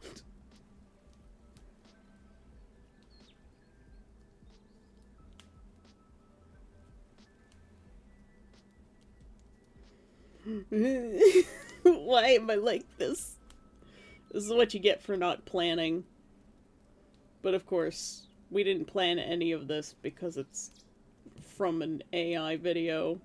Why am I like this? This is what you get for not planning. But of course, we didn't plan any of this because it's from an AI video.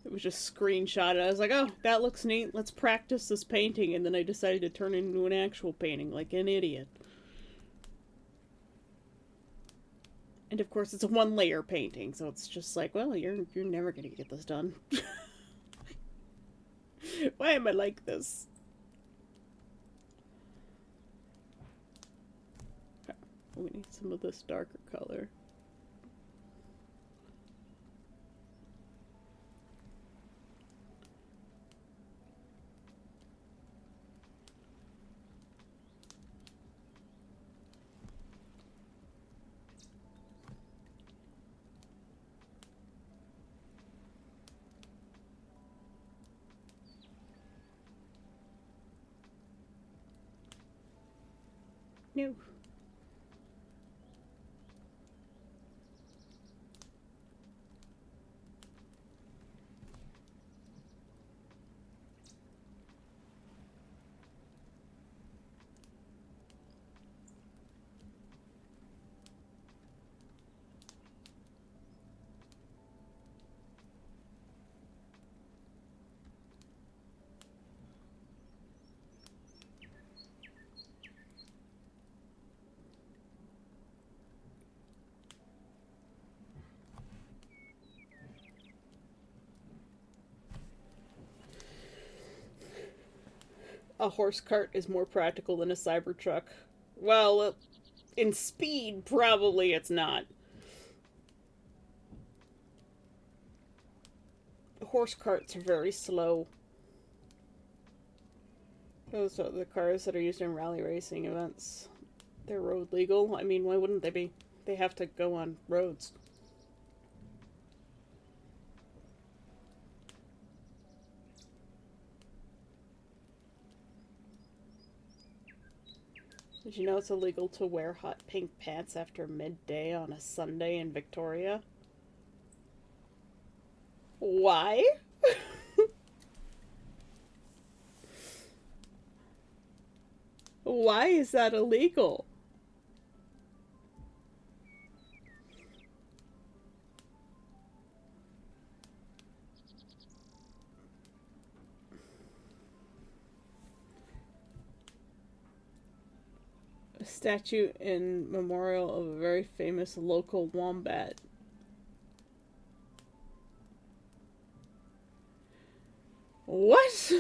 It was just screenshotted. I was like, oh, that looks neat. Let's practice this painting. And then I decided to turn it into an actual painting like an idiot. And of course, it's a one-layer painting, so it's just like, well, you're never gonna get this done. Why am I like this? Okay. We need some of this darker color. No. a horse cart is more practical than a Cybertruck. Well, in speed, probably it's not. Horse carts are very slow. Those are the cars that are used in rally racing events. They're road legal. I mean, why wouldn't they be? They have to go on roads. Did you know it's illegal to wear hot pink pants after midday on a Sunday in Victoria? Why? Why is that illegal? A statue in memorial of a very famous local wombat. What?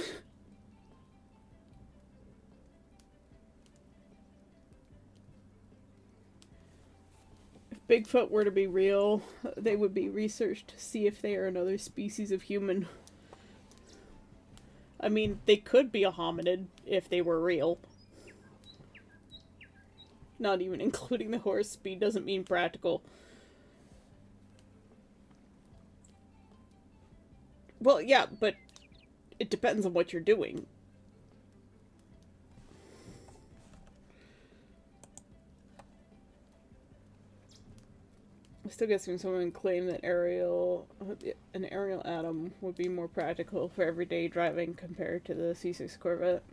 If Bigfoot were to be real, they would be researched to see if they are another species of human. I mean, they could be a hominid if they were real. Not even including the horse speed doesn't mean practical. Well, yeah, but it depends on what you're doing. I'm still guessing someone claimed that an aerial Atom would be more practical for everyday driving compared to the C6 Corvette.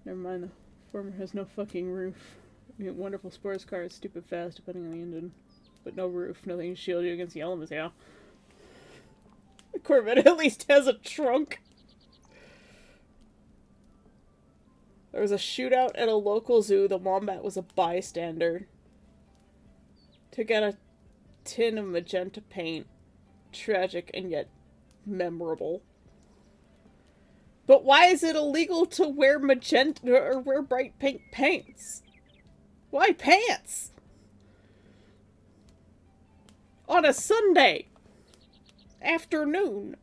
Never mind, the former has no fucking roof. I mean, wonderful sports car is stupid fast depending on the engine. But no roof, nothing to shield you against the elements, yeah. The Corvette at least has a trunk. There was a shootout at a local zoo. The wombat was a bystander. Took out a tin of magenta paint. Tragic and yet memorable. But why is it illegal to wear magenta or wear bright pink paints? Why pants? On a Sunday afternoon.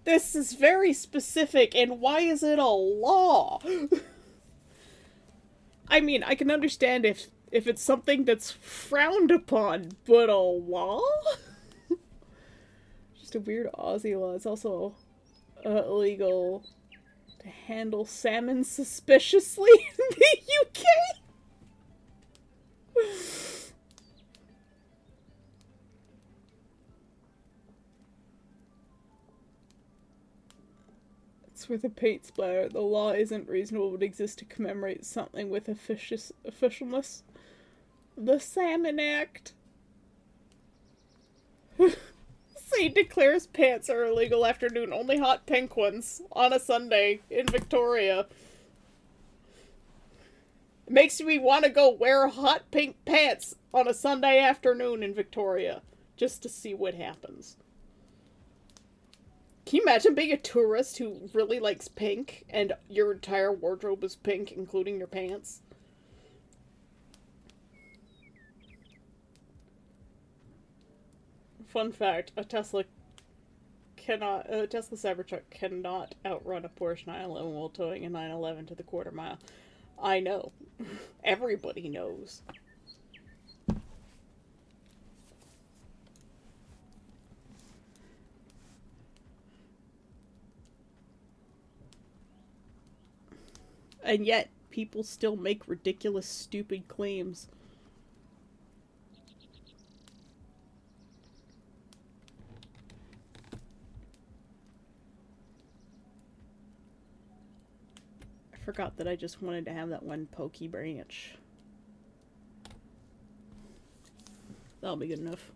This is very specific, and why is it a law? I mean, I can understand if it's something that's frowned upon, but a law? Just a weird Aussie law. It's also illegal to handle salmon suspiciously in the UK. It's with a paint splatter. The law isn't reasonable but exists to commemorate something with officialness. The Salmon Act. He declares pants are illegal afternoon. Only hot pink ones on a Sunday in Victoria. It makes me want to go wear hot pink pants on a Sunday afternoon in Victoria. Just to see what happens. Can you imagine being a tourist who really likes pink and your entire wardrobe is pink, including your pants? Fun fact, a Tesla Cybertruck cannot outrun a Porsche 911 while towing a 911 to the quarter mile. I know. Everybody knows. And yet, people still make ridiculous, stupid claims. I forgot that I just wanted to have that one pokey branch. That'll be good enough.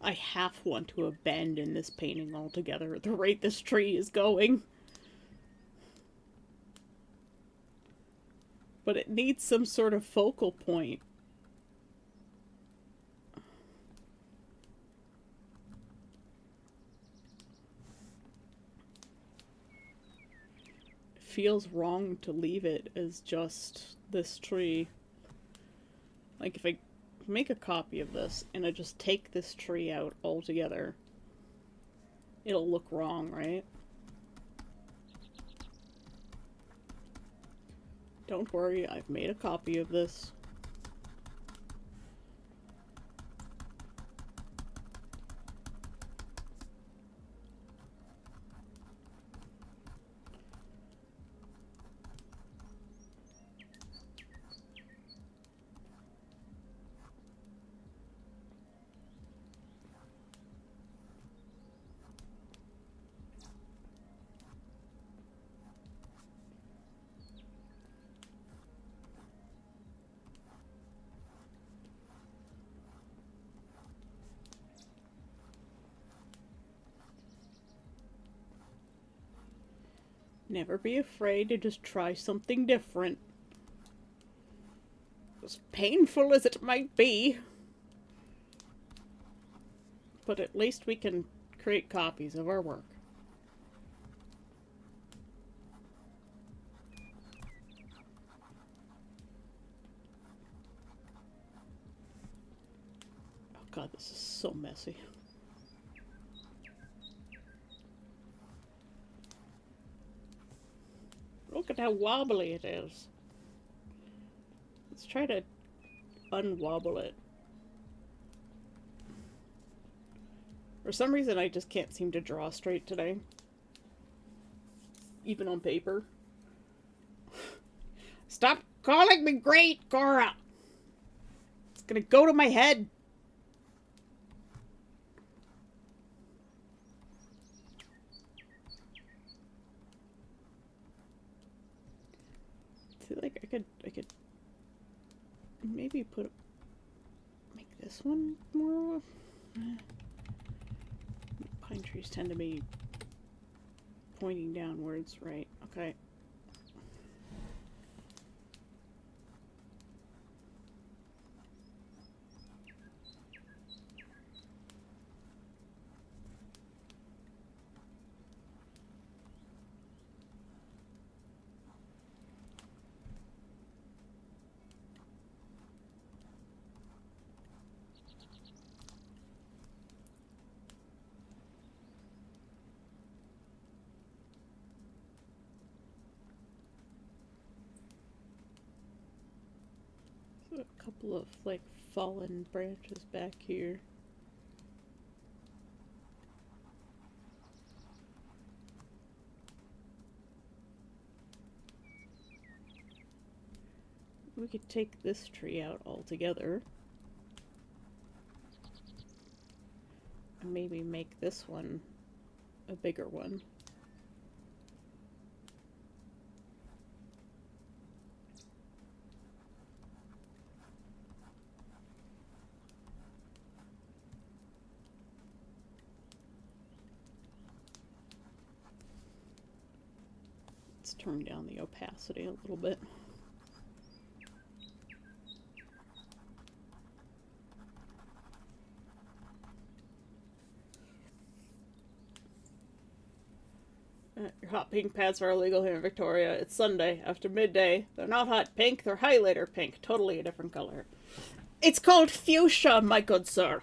I half want to abandon this painting altogether at the rate this tree is going. But it needs some sort of focal point. It feels wrong to leave it as just this tree. Like if I make a copy of this and I just take this tree out altogether, it'll look wrong, right? Don't worry, I've made a copy of this. Never be afraid to just try something different. As painful as it might be. But at least we can create copies of our work. Oh god, this is so messy. Look at how wobbly it is. Let's try to unwobble it. For some reason, I just can't seem to draw straight today. Even on paper. Stop calling me great, Cora! It's gonna go to my head. I feel like I could maybe make this one more. Pine trees tend to be pointing downwards, right? Okay. A couple of like fallen branches back here. We could take this tree out altogether. And maybe make this one a bigger one. Let's turn down the opacity a little bit. Your hot pink pads are illegal here in Victoria. It's Sunday after midday. They're not hot pink, they're highlighter pink. Totally a different color. It's called fuchsia, my good sir.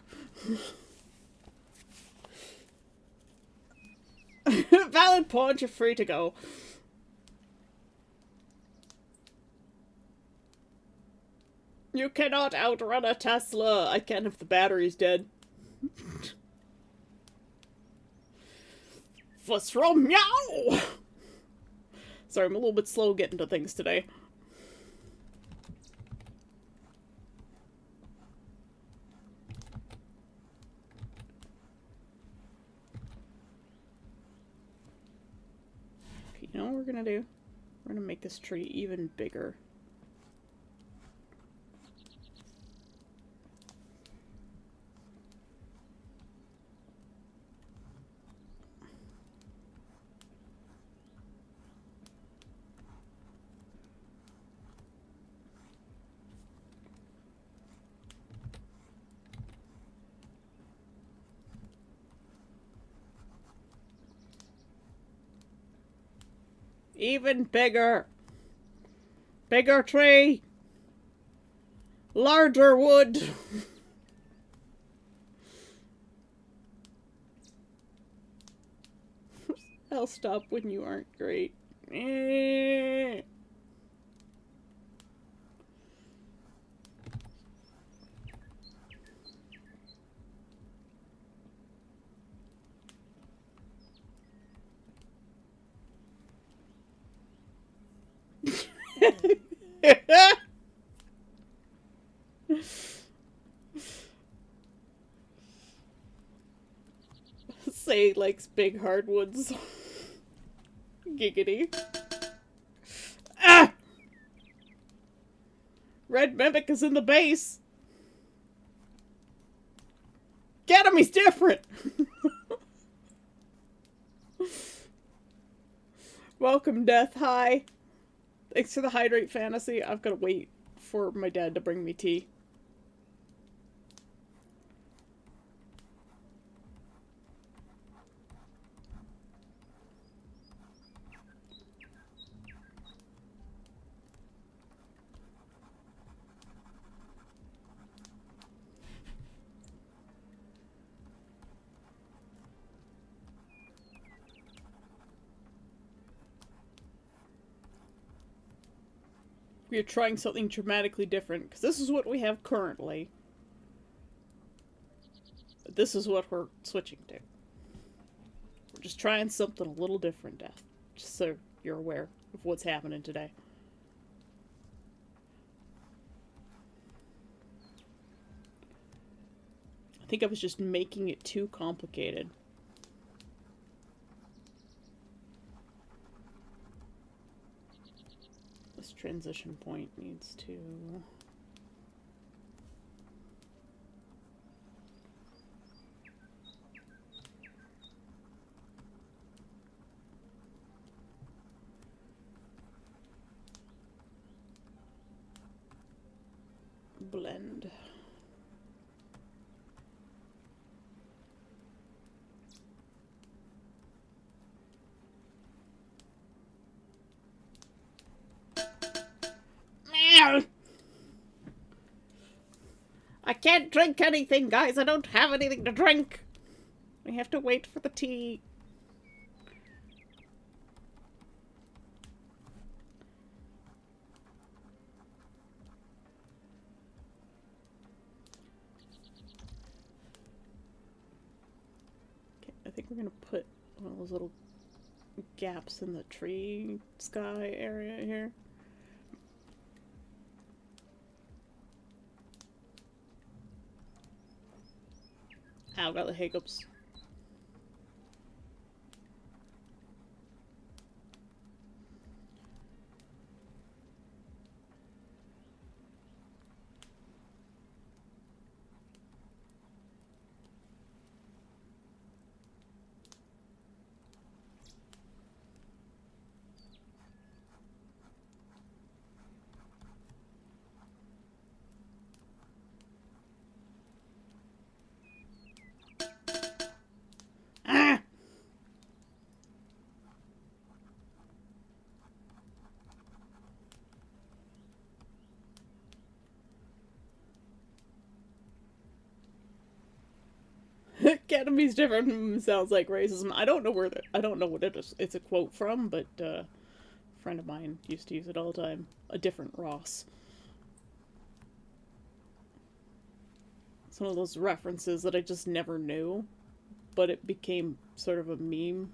Valid point, you're free to go. You cannot outrun a Tesla. I can if the battery's dead. What's wrong? Meow! Sorry, I'm a little bit slow getting to things today. Okay, you know what we're gonna do? We're gonna make this tree even bigger. Even bigger. Bigger tree. Larger wood. I'll stop when you aren't great. Say likes big hardwoods. Giggity. Ah! Red Mimic is in the base. Get him, he's different! Welcome, Death. Hi. Thanks for the hydrate fantasy. I've got to wait for my dad to bring me tea. We are trying something dramatically different, because this is what we have currently. But this is what we're switching to. We're just trying something a little different, Death. Just so you're aware of what's happening today. I think I was just making it too complicated. This transition point needs to... blend. I can't drink anything, guys. I don't have anything to drink. We have to wait for the tea. Okay, I think we're gonna put one of those little gaps in the tree sky area here. Ow, got the hiccups. Ah! Academy's different sounds like racism. I don't know where I don't know what it is. It's a quote from, but a friend of mine used to use it all the time. A different Ross. It's one of those references that I just never knew, but it became sort of a meme.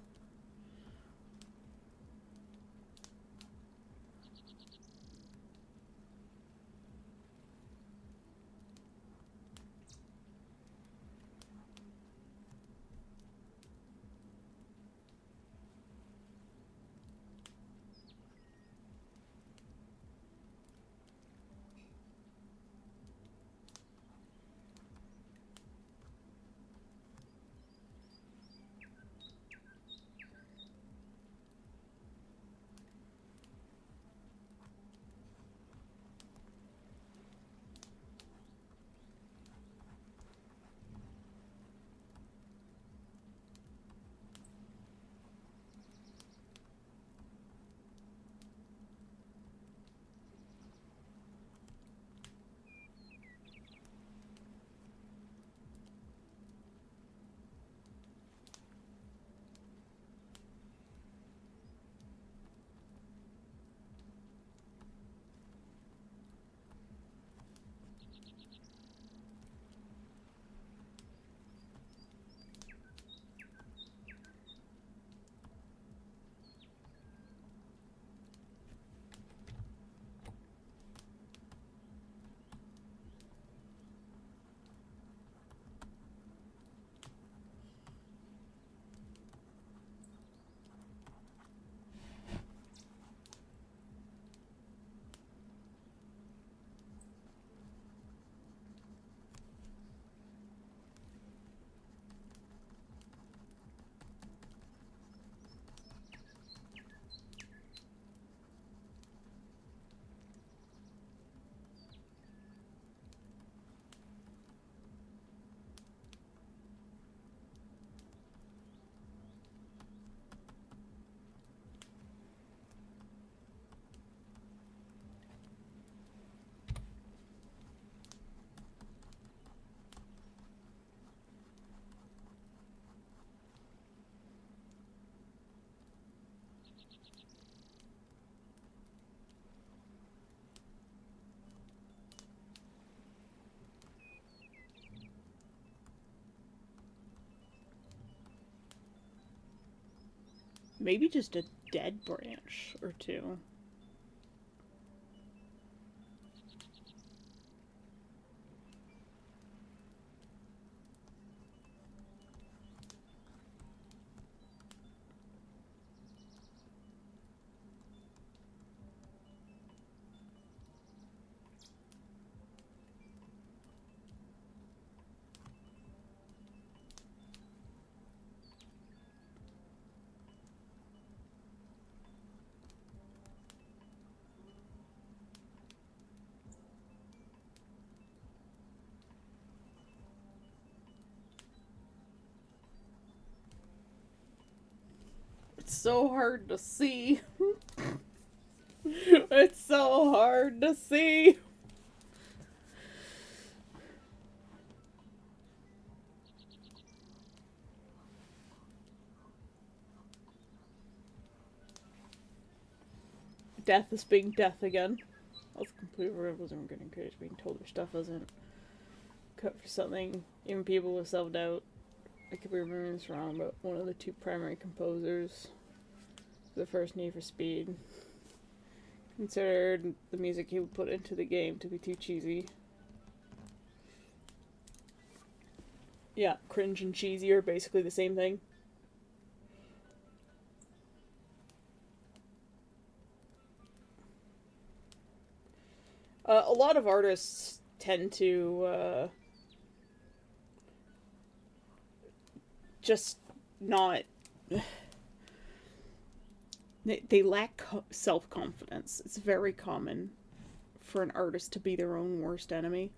Maybe just a dead branch or two. It's so hard to see. It's so hard to see. Death is being death again. I was completely wasn't getting encouraged being told their stuff wasn't cut for something. Even people with self-doubt. I could be remembering this wrong, but one of the two primary composers, the first Need for Speed, considered the music he would put into the game to be too cheesy. Yeah, cringe and cheesy are basically the same thing. A lot of artists tend to just not. They lack self confidence. It's very common for an artist to be their own worst enemy.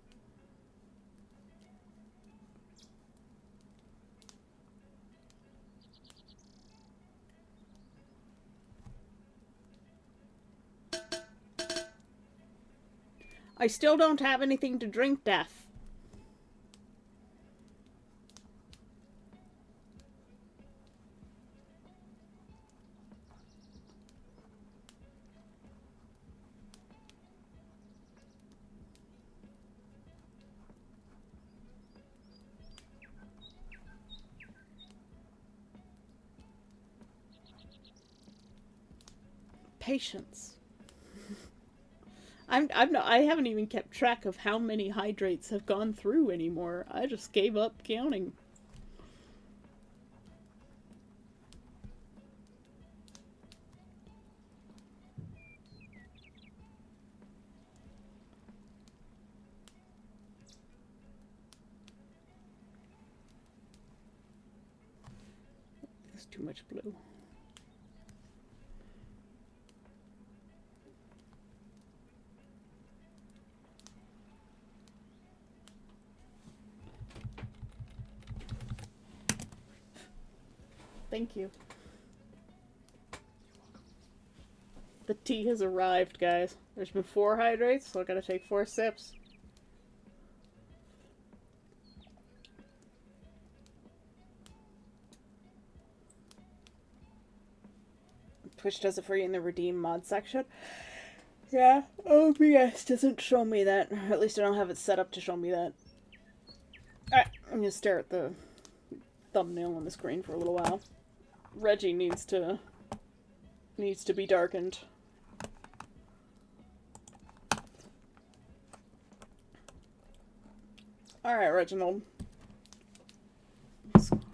I still don't have anything to drink, Death. Patience. I haven't even kept track of how many hydrates have gone through anymore. I just gave up counting. There's too much blue. Thank you. The tea has arrived, guys. There's been 4 hydrates, so I gotta take 4 sips. Twitch does it for you in the redeem mod section. Yeah, OBS doesn't show me that. At least I don't have it set up to show me that. Alright, I'm gonna stare at the thumbnail on the screen for a little while. Reggie needs to be darkened. Alright, Reginald.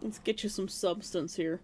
Let's get you some substance here.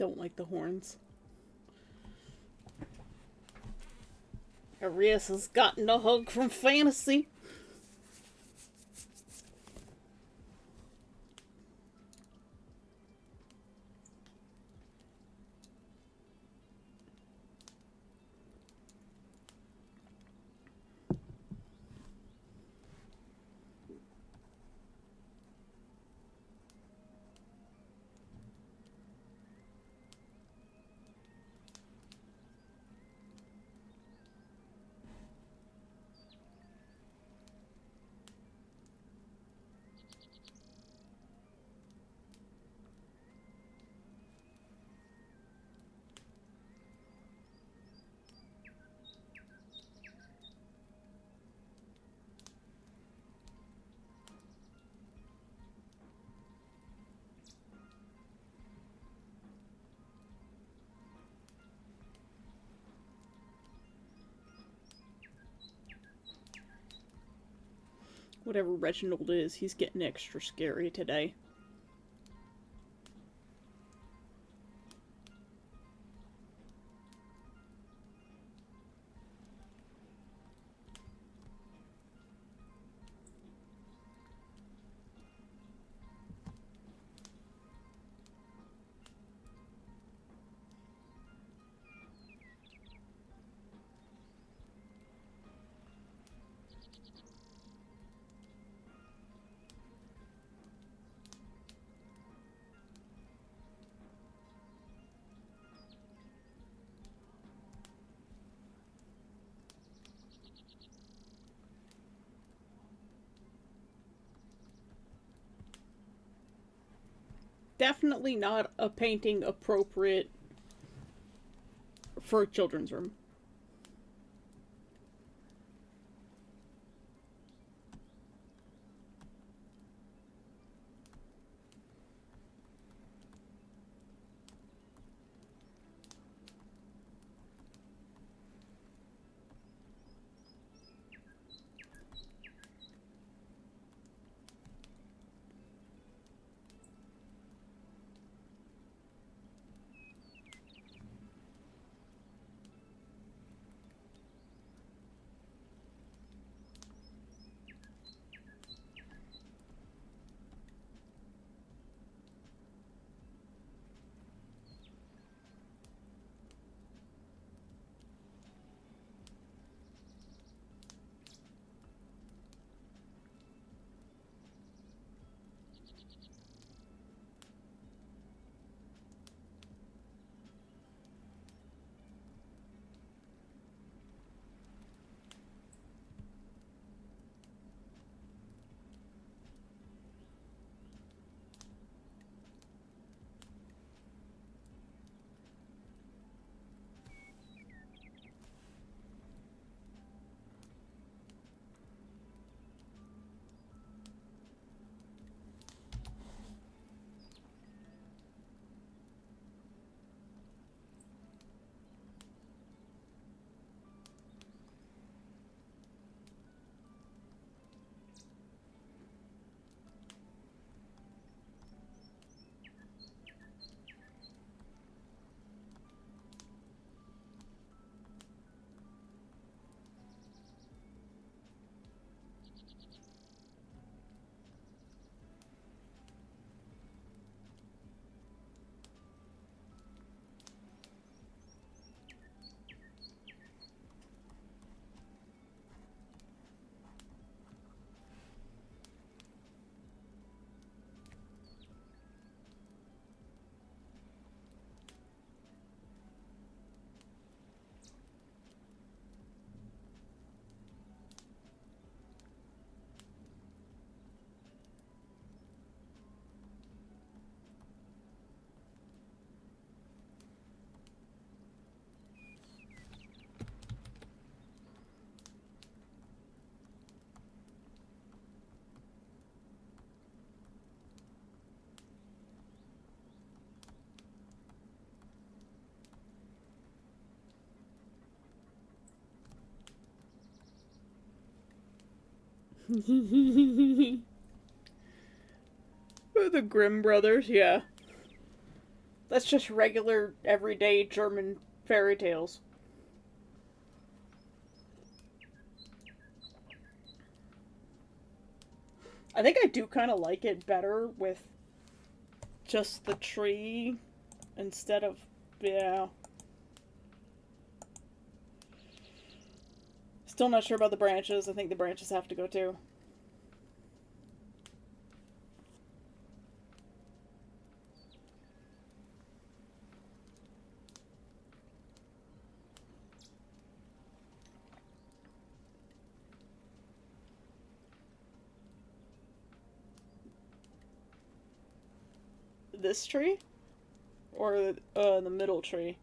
Don't like the horns. Arias has gotten a hug from Fantasy. Whatever Reginald is, he's getting extra scary today. Definitely not a painting appropriate for a children's room. The Grimm brothers, yeah. That's just regular, everyday German fairy tales. I think I do kind of like it better with just the tree instead of, yeah. Still not sure about the branches. I think the branches have to go too. This tree? Or the middle tree?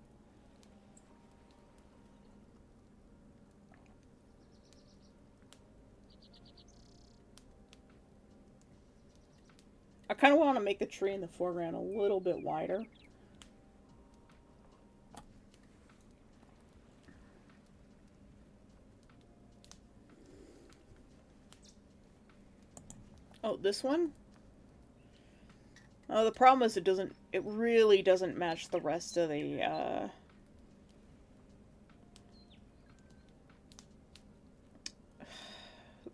I kind of want to make the tree in the foreground a little bit wider. Oh, this one? Oh, the problem is it really doesn't match the rest of the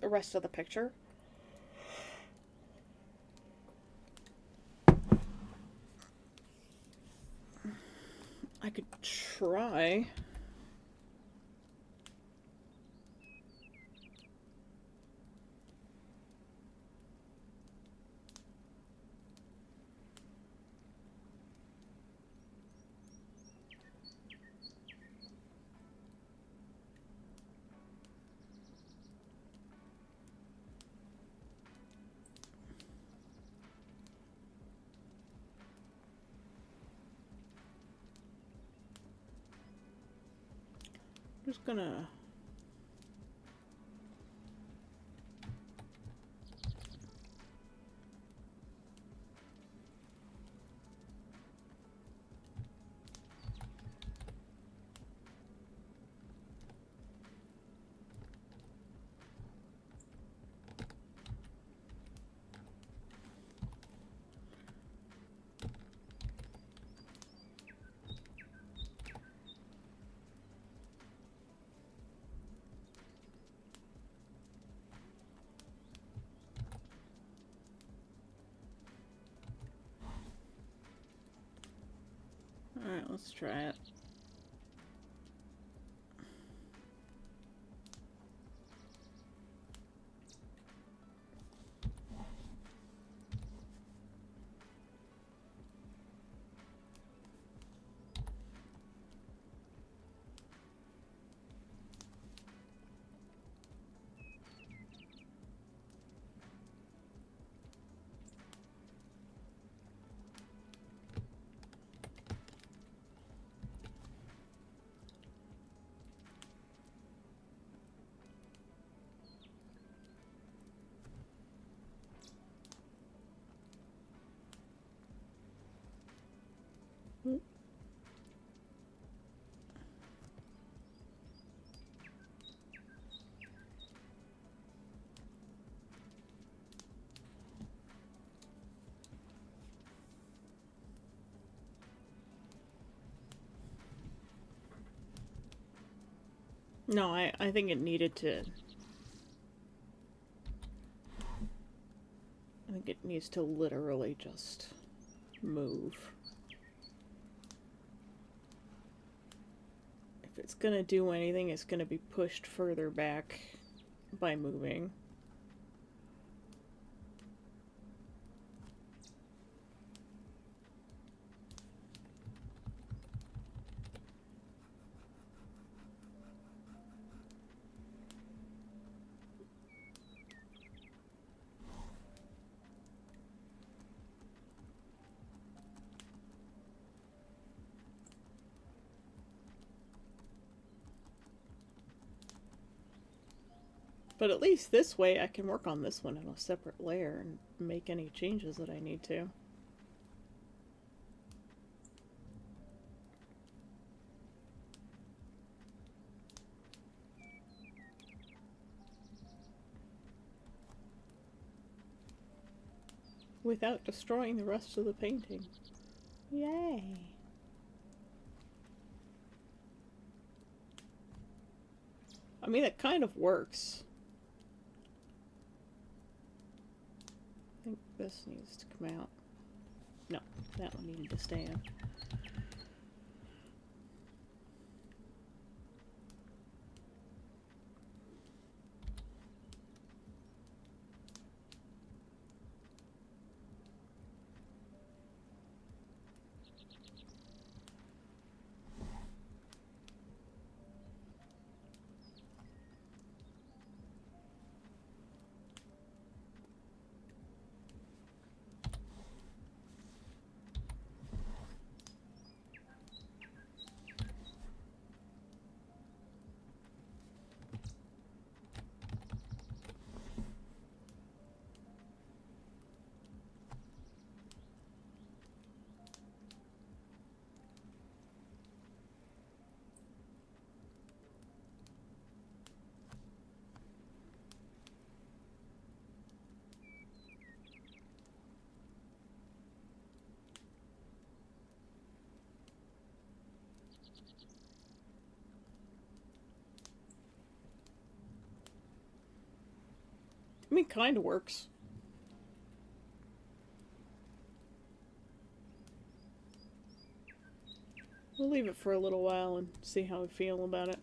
rest of the picture. I could try. I'm just gonna... Alright, let's try it. No, I think it needed to... I think it needs to literally just move. If it's gonna do anything, it's gonna be pushed further back by moving. But at least this way I can work on this one in a separate layer and make any changes that I need to. Without destroying the rest of the painting. Yay. I mean, it kind of works. I think this needs to come out. No, that one needed to stay in. I mean, kind of works. We'll leave it for a little while and see how we feel about it.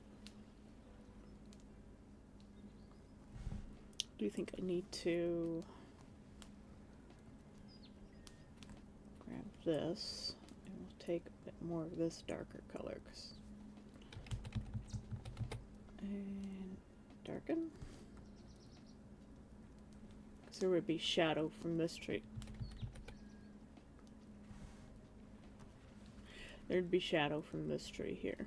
Do you think I need to grab this and we'll take a bit more of this darker color and darken? Because there would be shadow from this tree. There'd be shadow from this tree here.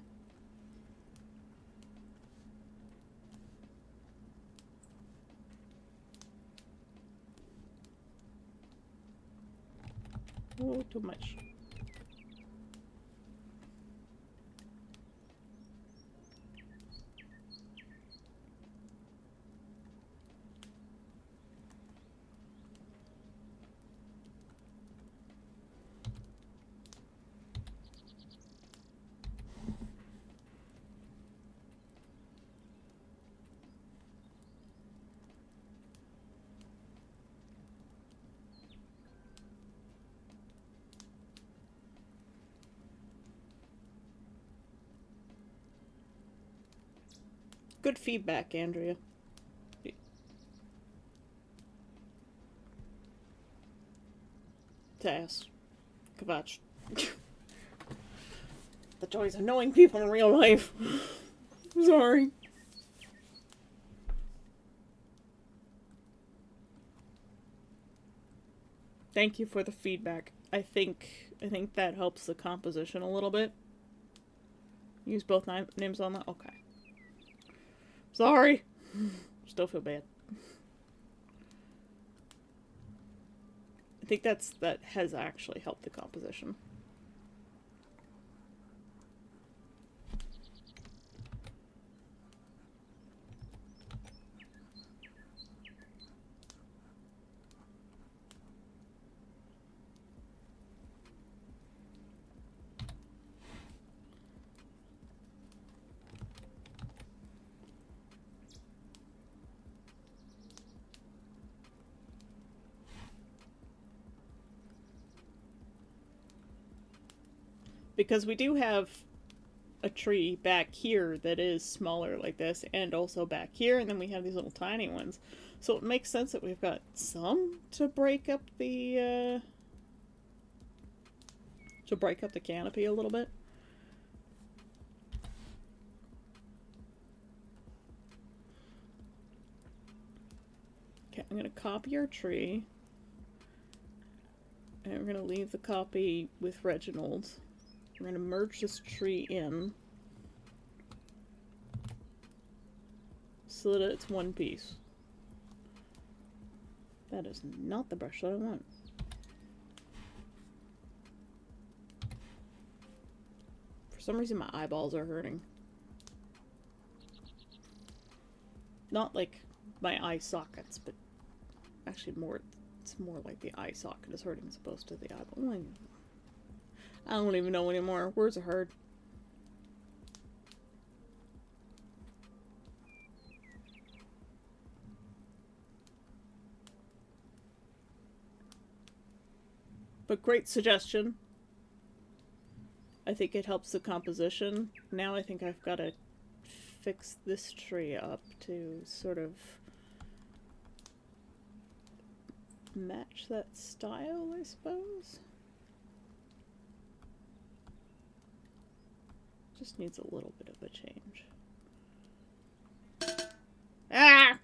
Oh, too much. Good feedback, Andrea. Tass. Kvatch. The joys of knowing people in real life. Sorry. Thank you for the feedback. I think that helps the composition a little bit. Use both names on that? Okay. Sorry. Still feel bad. I think that has actually helped the composition. Because we do have a tree back here that is smaller like this, and also back here, and then we have these little tiny ones. So it makes sense that we've got some to break up the canopy a little bit. Okay, I'm gonna copy our tree. And we're gonna leave the copy with Reginald. We're going to merge this tree in so that it's one piece. That is not the brush that I want. For some reason my eyeballs are hurting. Not like my eye sockets, but actually it's more like the eye socket is hurting as opposed to the eyeball. I don't even know anymore. Words are hard. But great suggestion. I think it helps the composition. Now I think I've got to fix this tree up to sort of match that style, I suppose. Just needs a little bit of a change. Ah!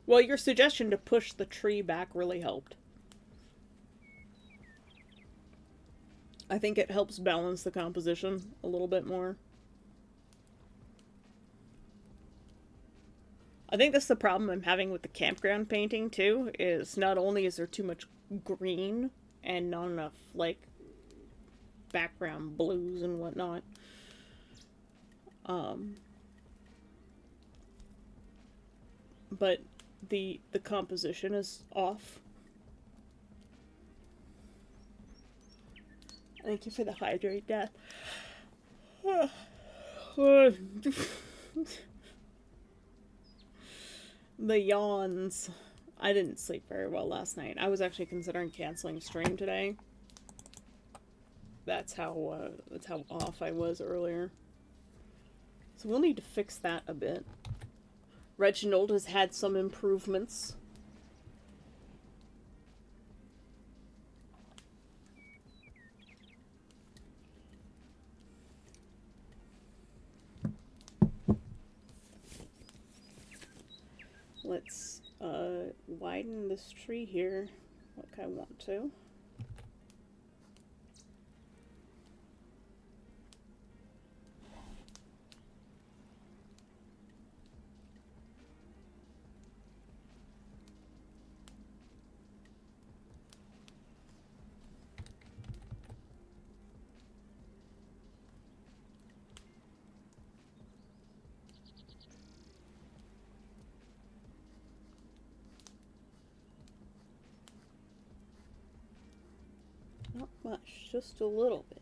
Well, your suggestion to push the tree back really helped. I think it helps balance the composition a little bit more. I think that's the problem I'm having with the campground painting too, is not only is there too much green and not enough, like, background blues and whatnot, but the composition is off. Thank you for the hydrate, Death. The yawns. I didn't sleep very well last night. I was actually considering canceling stream today. That's how off I was earlier. So we'll need to fix that a bit. Reginald has had some improvements. Let's widen this tree here like I want to. Not much, just a little bit.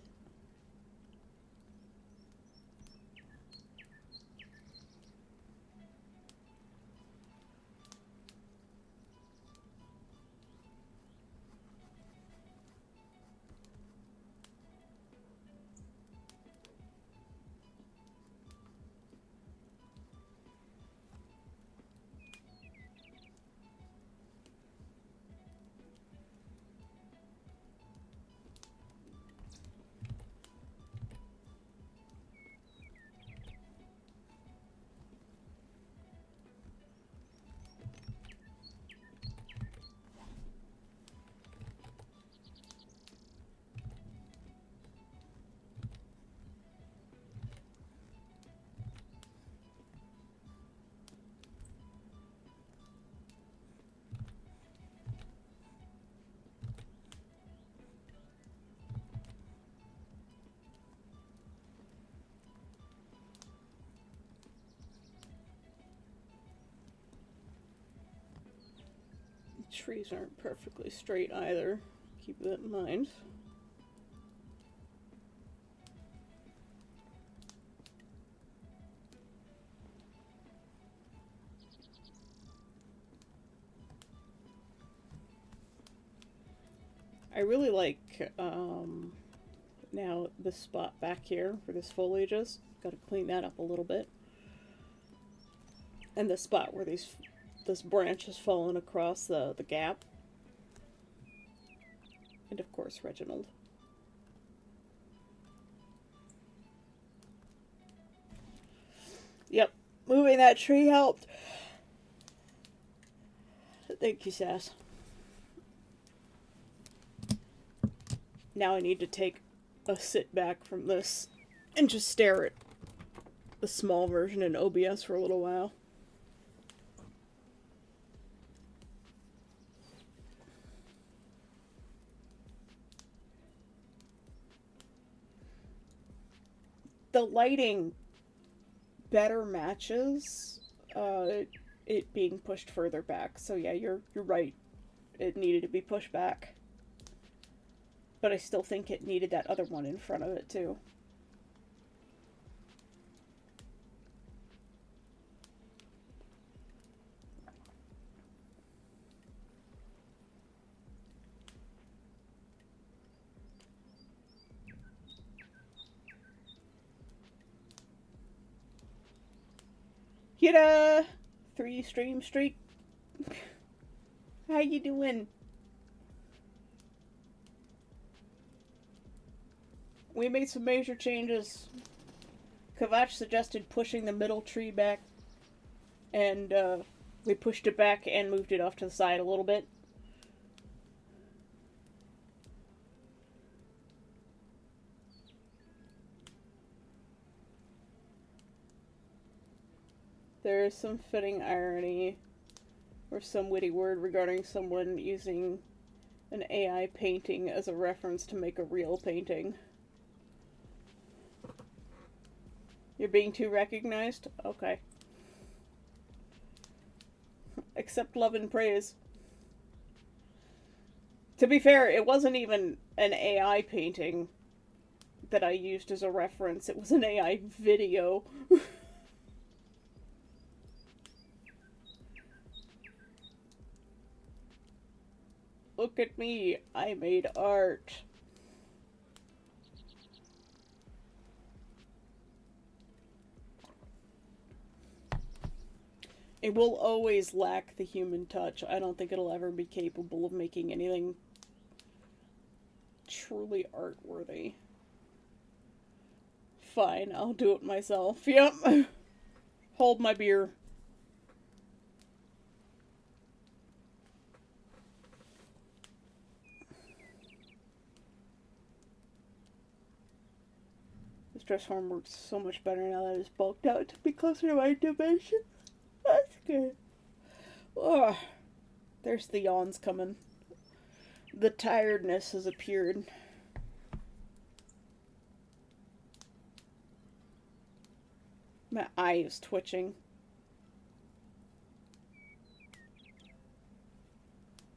Trees aren't perfectly straight either. Keep that in mind. I really like now this spot back here where this foliage is. Got to clean that up a little bit. And the spot where this branch has fallen across the gap. And of course, Reginald. Yep, moving that tree helped. Thank you, Sass. Now I need to take a sit back from this and just stare at the small version in OBS for a little while. the lighting better matches it being pushed further back. So yeah, you're right. It needed to be pushed back. But I still think it needed that other one in front of it too. Yada! 3 stream streak. How you doing? We made some major changes. Kavach suggested pushing the middle tree back, and we pushed it back and moved it off to the side a little bit. There is some fitting irony or some witty word regarding someone using an AI painting as a reference to make a real painting. You're being too recognized? Okay. Accept love and praise. To be fair, it wasn't even an AI painting that I used as a reference. It was an AI video. Look at me, I made art. It will always lack the human touch. I don't think it'll ever be capable of making anything truly art-worthy. Fine, I'll do it myself. Yep. Hold my beer. This dress form works so much better now that it's bulked out to be closer to my dimension. That's good. Ugh. There's the yawns coming. The tiredness has appeared. My eye is twitching.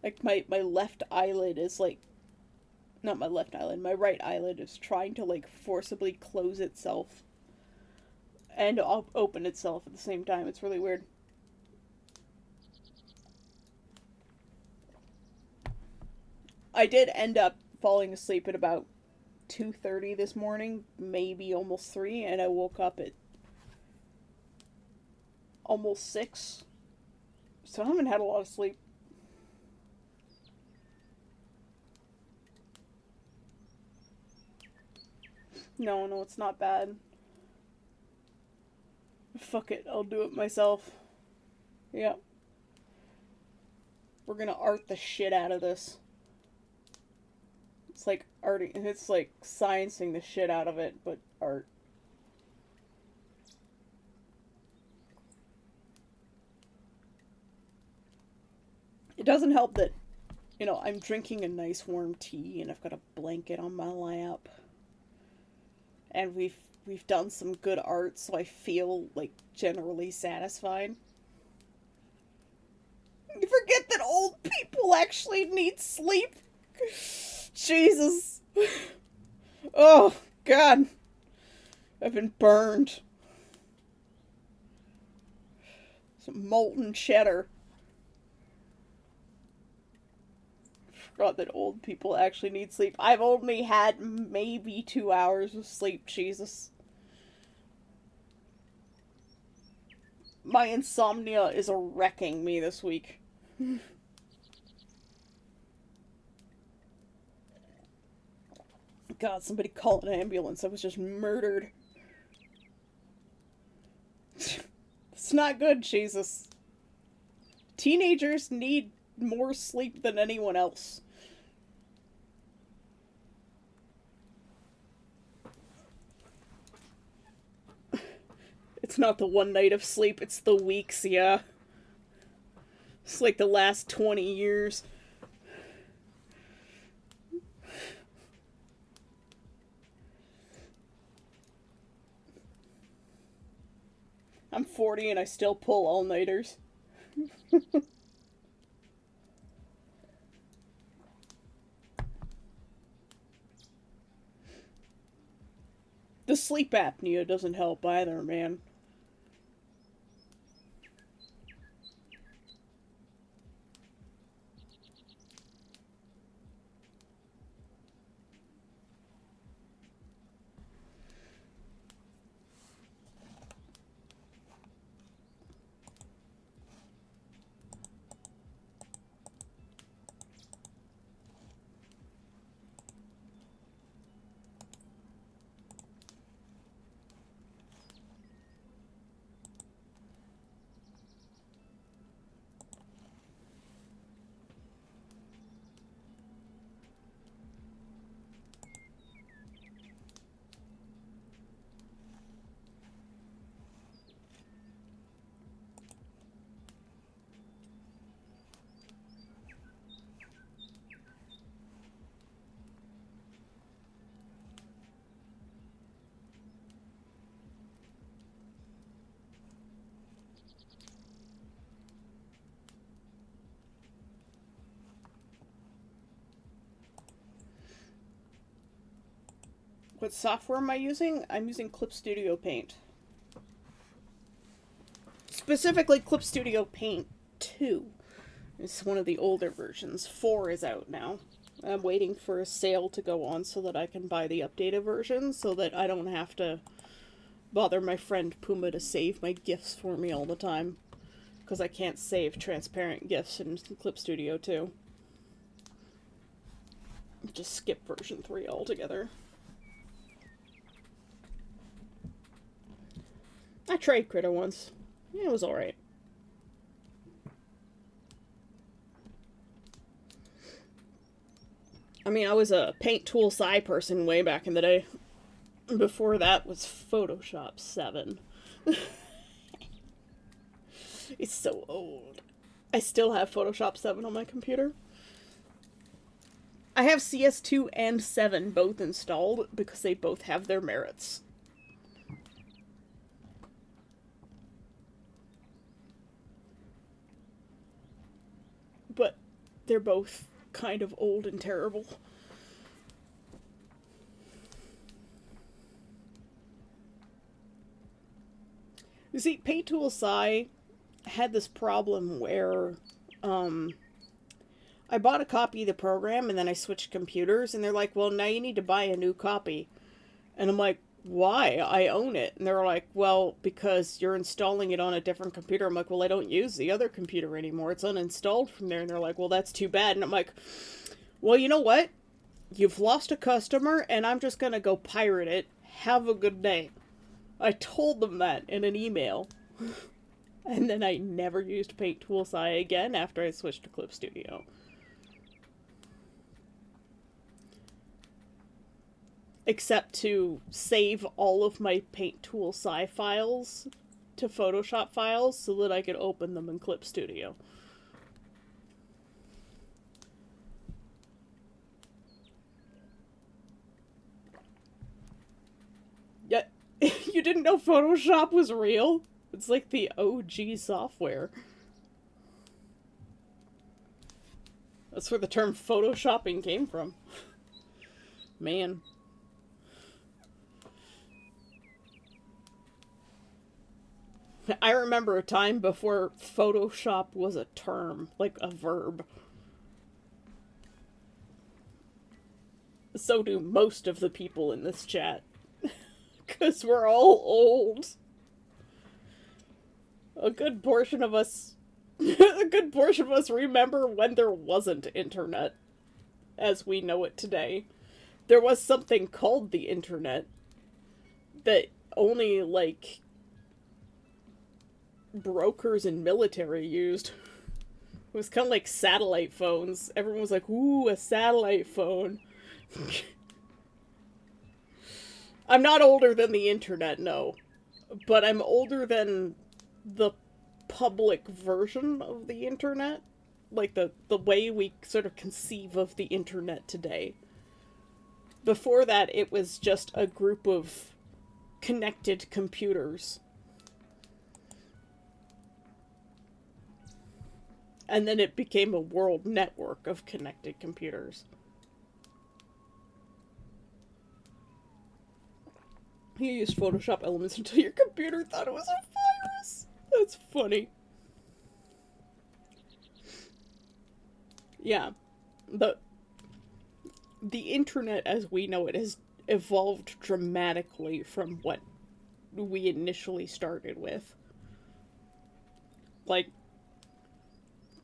Like, my left eyelid is, like... Not my left eyelid, my right eyelid is trying to, like, forcibly close itself. And open itself at the same time. It's really weird. I did end up falling asleep at about 2:30 this morning, maybe almost 3, and I woke up at almost 6. So I haven't had a lot of sleep. No, it's not bad. Fuck it, I'll do it myself. Yep. We're gonna art the shit out of this. It's like arting, it's like sciencing the shit out of it, but art. It doesn't help that, you know, I'm drinking a nice warm tea and I've got a blanket on my lap. And we've done some good art, so I feel, like, generally satisfied. You forget that old people actually need sleep. Jesus. Oh, God. I've been burned. Some molten cheddar. Forgot that old people actually need sleep. I've only had maybe 2 hours of sleep, Jesus. My insomnia is wrecking me this week. God, somebody call an ambulance. I was just murdered. It's not good, Jesus. Teenagers need more sleep than anyone else. It's not the one night of sleep, it's the weeks, yeah. It's like the last 20 years. I'm 40 and I still pull all-nighters. The sleep apnea doesn't help either, man. What software am I using? I'm using Clip Studio Paint. Specifically, Clip Studio Paint 2. It's one of the older versions. 4 is out now. I'm waiting for a sale to go on so that I can buy the updated version so that I don't have to bother my friend Puma to save my GIFs for me all the time. Because I can't save transparent GIFs in Clip Studio 2. Just skip version 3 altogether. I tried Critter once. Yeah, it was alright. I mean, I was a Paint Tool Sci person way back in the day. Before that was Photoshop 7. It's so old. I still have Photoshop 7 on my computer. I have CS2 and 7 both installed because they both have their merits. But they're both kind of old and terrible. You see, Paint Tool Sci had this problem where I bought a copy of the program and then I switched computers and they're like, well, now you need to buy a new copy. And I'm like, why? I own it. And they're like, well, because you're installing it on a different computer. I'm like, well, I don't use the other computer anymore. It's uninstalled from there. And they're like, well, that's too bad. And I'm like, well, you know what? You've lost a customer and I'm just going to go pirate it. Have a good day. I told them that in an email. And then I never used Paint Tool Sci again after I switched to Clip Studio. Except to save all of my Paint Tool Sci files to Photoshop files so that I could open them in Clip Studio. Yeah, you didn't know Photoshop was real? It's like the OG software. That's where the term photoshopping came from. Man. I remember a time before Photoshop was a term, like a verb. So do most of the people in this chat. Because we're all old. A good portion of us remember when there wasn't internet as we know it today. There was something called the internet that only, like, brokers and military used. It was kind of like satellite phones. Everyone was like, ooh, a satellite phone. I'm not older than the internet, no. But I'm older than the public version of the internet. Like the way we sort of conceive of the internet today. Before that, it was just a group of connected computers. And then it became a world network of connected computers. You used Photoshop elements until your computer thought it was a virus. That's funny. Yeah. The internet as we know it has evolved dramatically from what we initially started with. Like,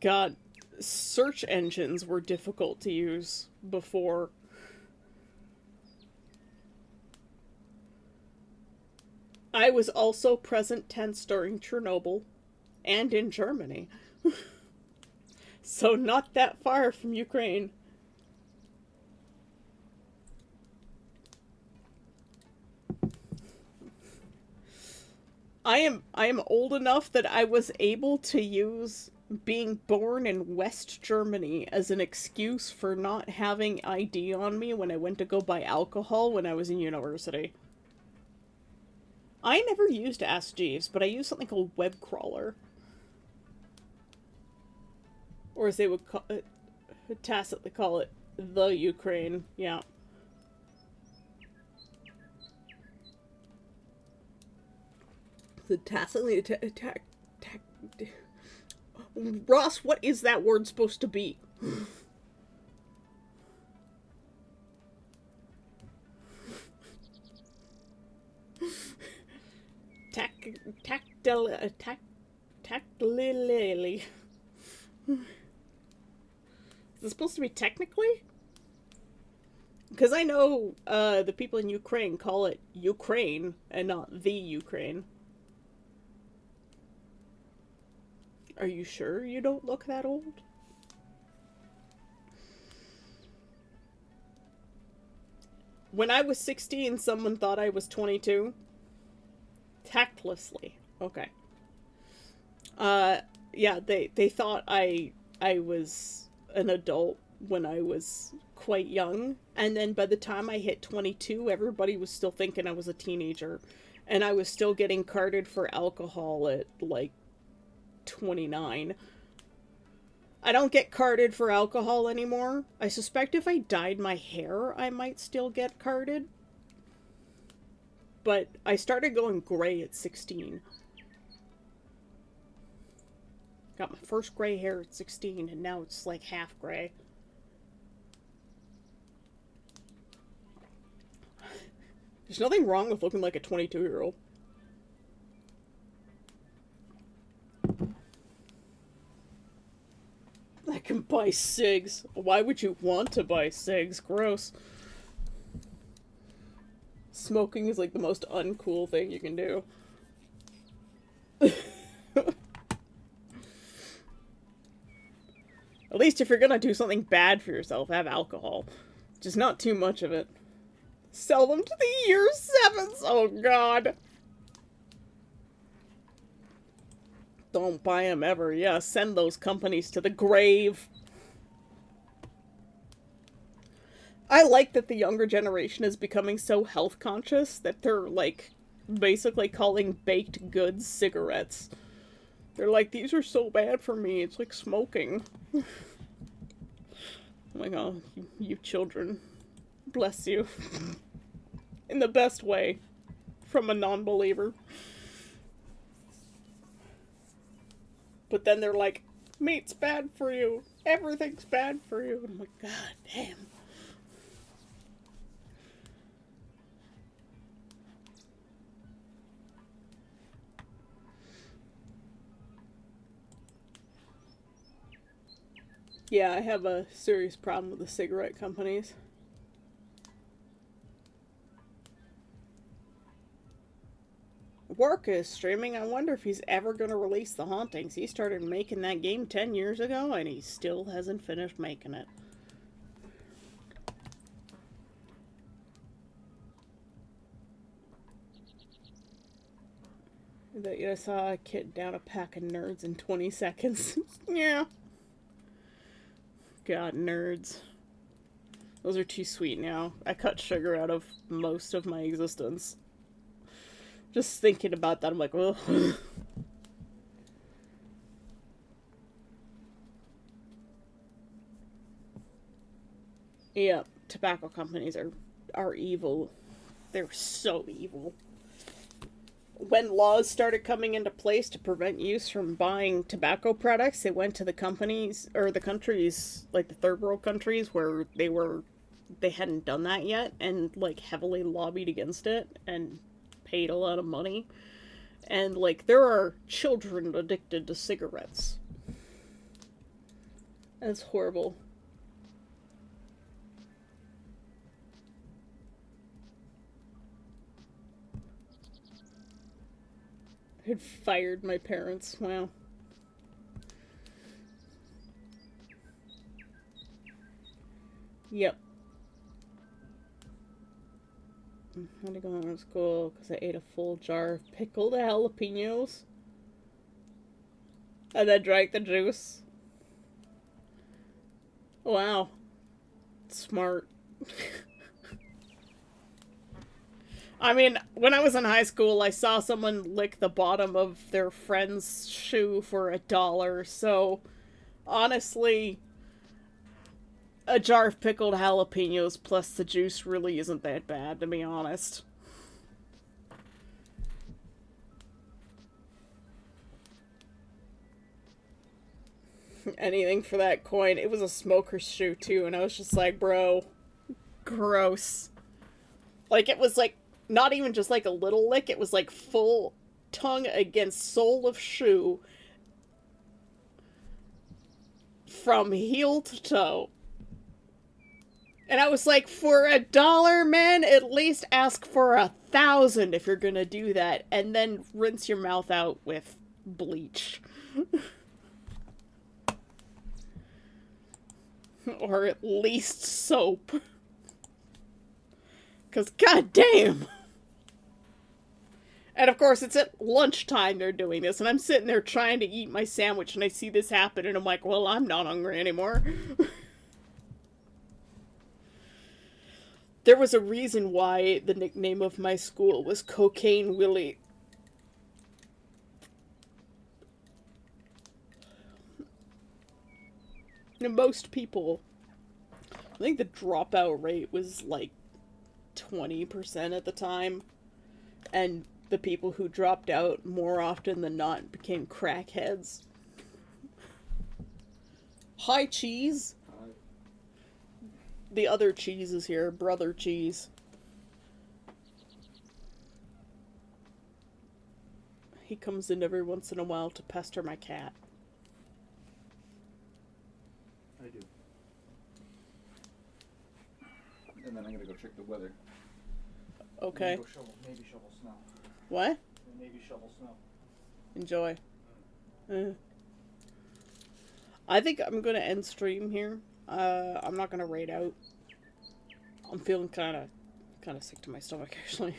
God, search engines were difficult to use before. I was also present tense during Chernobyl and in Germany. So not that far from Ukraine. I am old enough that I was able to use being born in West Germany as an excuse for not having ID on me when I went to go buy alcohol when I was in university. I never used Ask Jeeves, but I used something called Webcrawler. Or as they would tacitly call it, the Ukraine. Yeah. The tacitly attack. Ross, what is that word supposed to be? Tactilily. Is this supposed to be technically? Because I know the people in Ukraine call it Ukraine and not the Ukraine. Are you sure you don't look that old? When I was 16, someone thought I was 22. Tactlessly. Okay. Yeah, they thought I was an adult when I was quite young, and then by the time I hit 22, everybody was still thinking I was a teenager, and I was still getting carded for alcohol at, like, 29. I don't get carded for alcohol anymore. I suspect if I dyed my hair, I might still get carded. But I started going gray at 16. Got my first gray hair at 16, and now it's like half gray. There's nothing wrong with looking like a 22-year-old. I can buy cigs. Why would you want to buy cigs? Gross. Smoking is like the most uncool thing you can do. At least if you're gonna do something bad for yourself, have alcohol. Just not too much of it. Sell them to the year 7s! Oh god! Don't buy them ever. Yeah, send those companies to the grave. I like that the younger generation is becoming so health conscious that they're, like, basically calling baked goods cigarettes. They're like, these are so bad for me, it's like smoking. I'm like, oh, you children. Bless you. In the best way. From a non-believer. But then they're like, meat's bad for you. Everything's bad for you. And I'm like, god damn. Yeah, I have a serious problem with the cigarette companies. Work is streaming. I wonder if he's ever going to release The Hauntings. He started making that game 10 years ago, and he still hasn't finished making it. That you saw a kid down a pack of nerds in 20 seconds. Yeah. God, nerds. Those are too sweet now. I cut sugar out of most of my existence. Just thinking about that, I'm like, ugh. Yeah, tobacco companies are evil. They're so evil. When laws started coming into place to prevent youth from buying tobacco products, they went to the companies or the countries like the third world countries where they hadn't done that yet and like heavily lobbied against it and paid a lot of money. And like there are children addicted to cigarettes. That's horrible. Had fired my parents. Wow. Yep. I had to go to school because I ate a full jar of pickled jalapenos and then drank the juice. Wow. Smart. I mean, when I was in high school, I saw someone lick the bottom of their friend's shoe for $1, so honestly, a jar of pickled jalapenos plus the juice really isn't that bad, to be honest. Anything for that coin. It was a smoker's shoe, too, and I was just like, bro, gross. Like, it was like, not even just like a little lick, it was like full tongue against sole of shoe from heel to toe. And I was like, for $1, man, at least ask for 1,000 if you're gonna do that, and then rinse your mouth out with bleach. Or at least soap. Because, goddamn! And of course, it's at lunchtime they're doing this, and I'm sitting there trying to eat my sandwich, and I see this happen, and I'm like, well, I'm not hungry anymore. There was a reason why the nickname of my school was Cocaine Willie. And most people, I think the dropout rate was like 20% at the time. And the people who dropped out more often than not became crackheads. Hi, Cheese. The other Cheese is here, Brother Cheese. He comes in every once in a while to pester my cat. I do. And then I'm gonna go check the weather. Okay. Go maybe shovel snow. What? Maybe shovel snow. Enjoy. I think I'm gonna end stream here. I'm not gonna raid out. I'm feeling kind of sick to my stomach actually.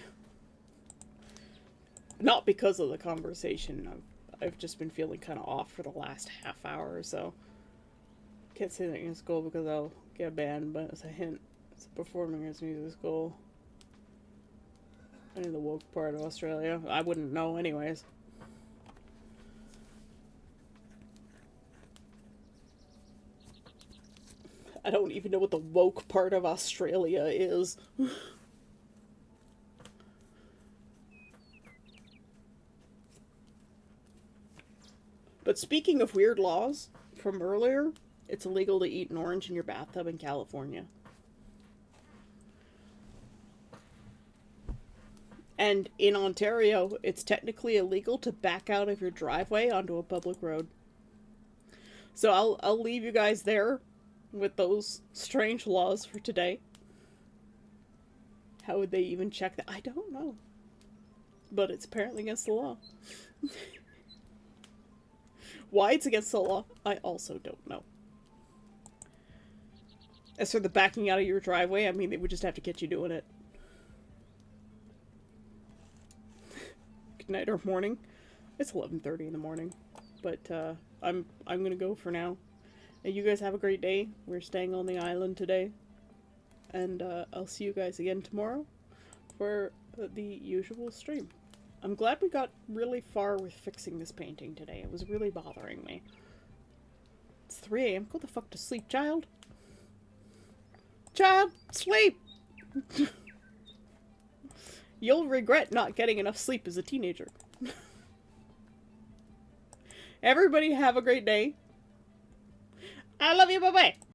Not because of the conversation. I've just been feeling kind of off for the last half hour or so. Can't say that in school because I'll get banned, but it's a hint. It's a performing arts music school. In the woke part of Australia. I wouldn't know anyways. I don't even know what the woke part of Australia is. But speaking of weird laws from earlier, it's illegal to eat an orange in your bathtub in California. And in Ontario, it's technically illegal to back out of your driveway onto a public road. So I'll leave you guys there with those strange laws for today. How would they even check that? I don't know. But it's apparently against the law. Why it's against the law, I also don't know. As for the backing out of your driveway, I mean, they would just have to get you doing it. Good night or morning. It's 11:30 in the morning. But I'm gonna go for now. And you guys have a great day. We're staying on the island today. And I'll see you guys again tomorrow for the usual stream. I'm glad we got really far with fixing this painting today. It was really bothering me. It's 3 a.m. Go the fuck to sleep, child. Child, sleep! You'll regret not getting enough sleep as a teenager. Everybody have a great day. I love you, bye-bye!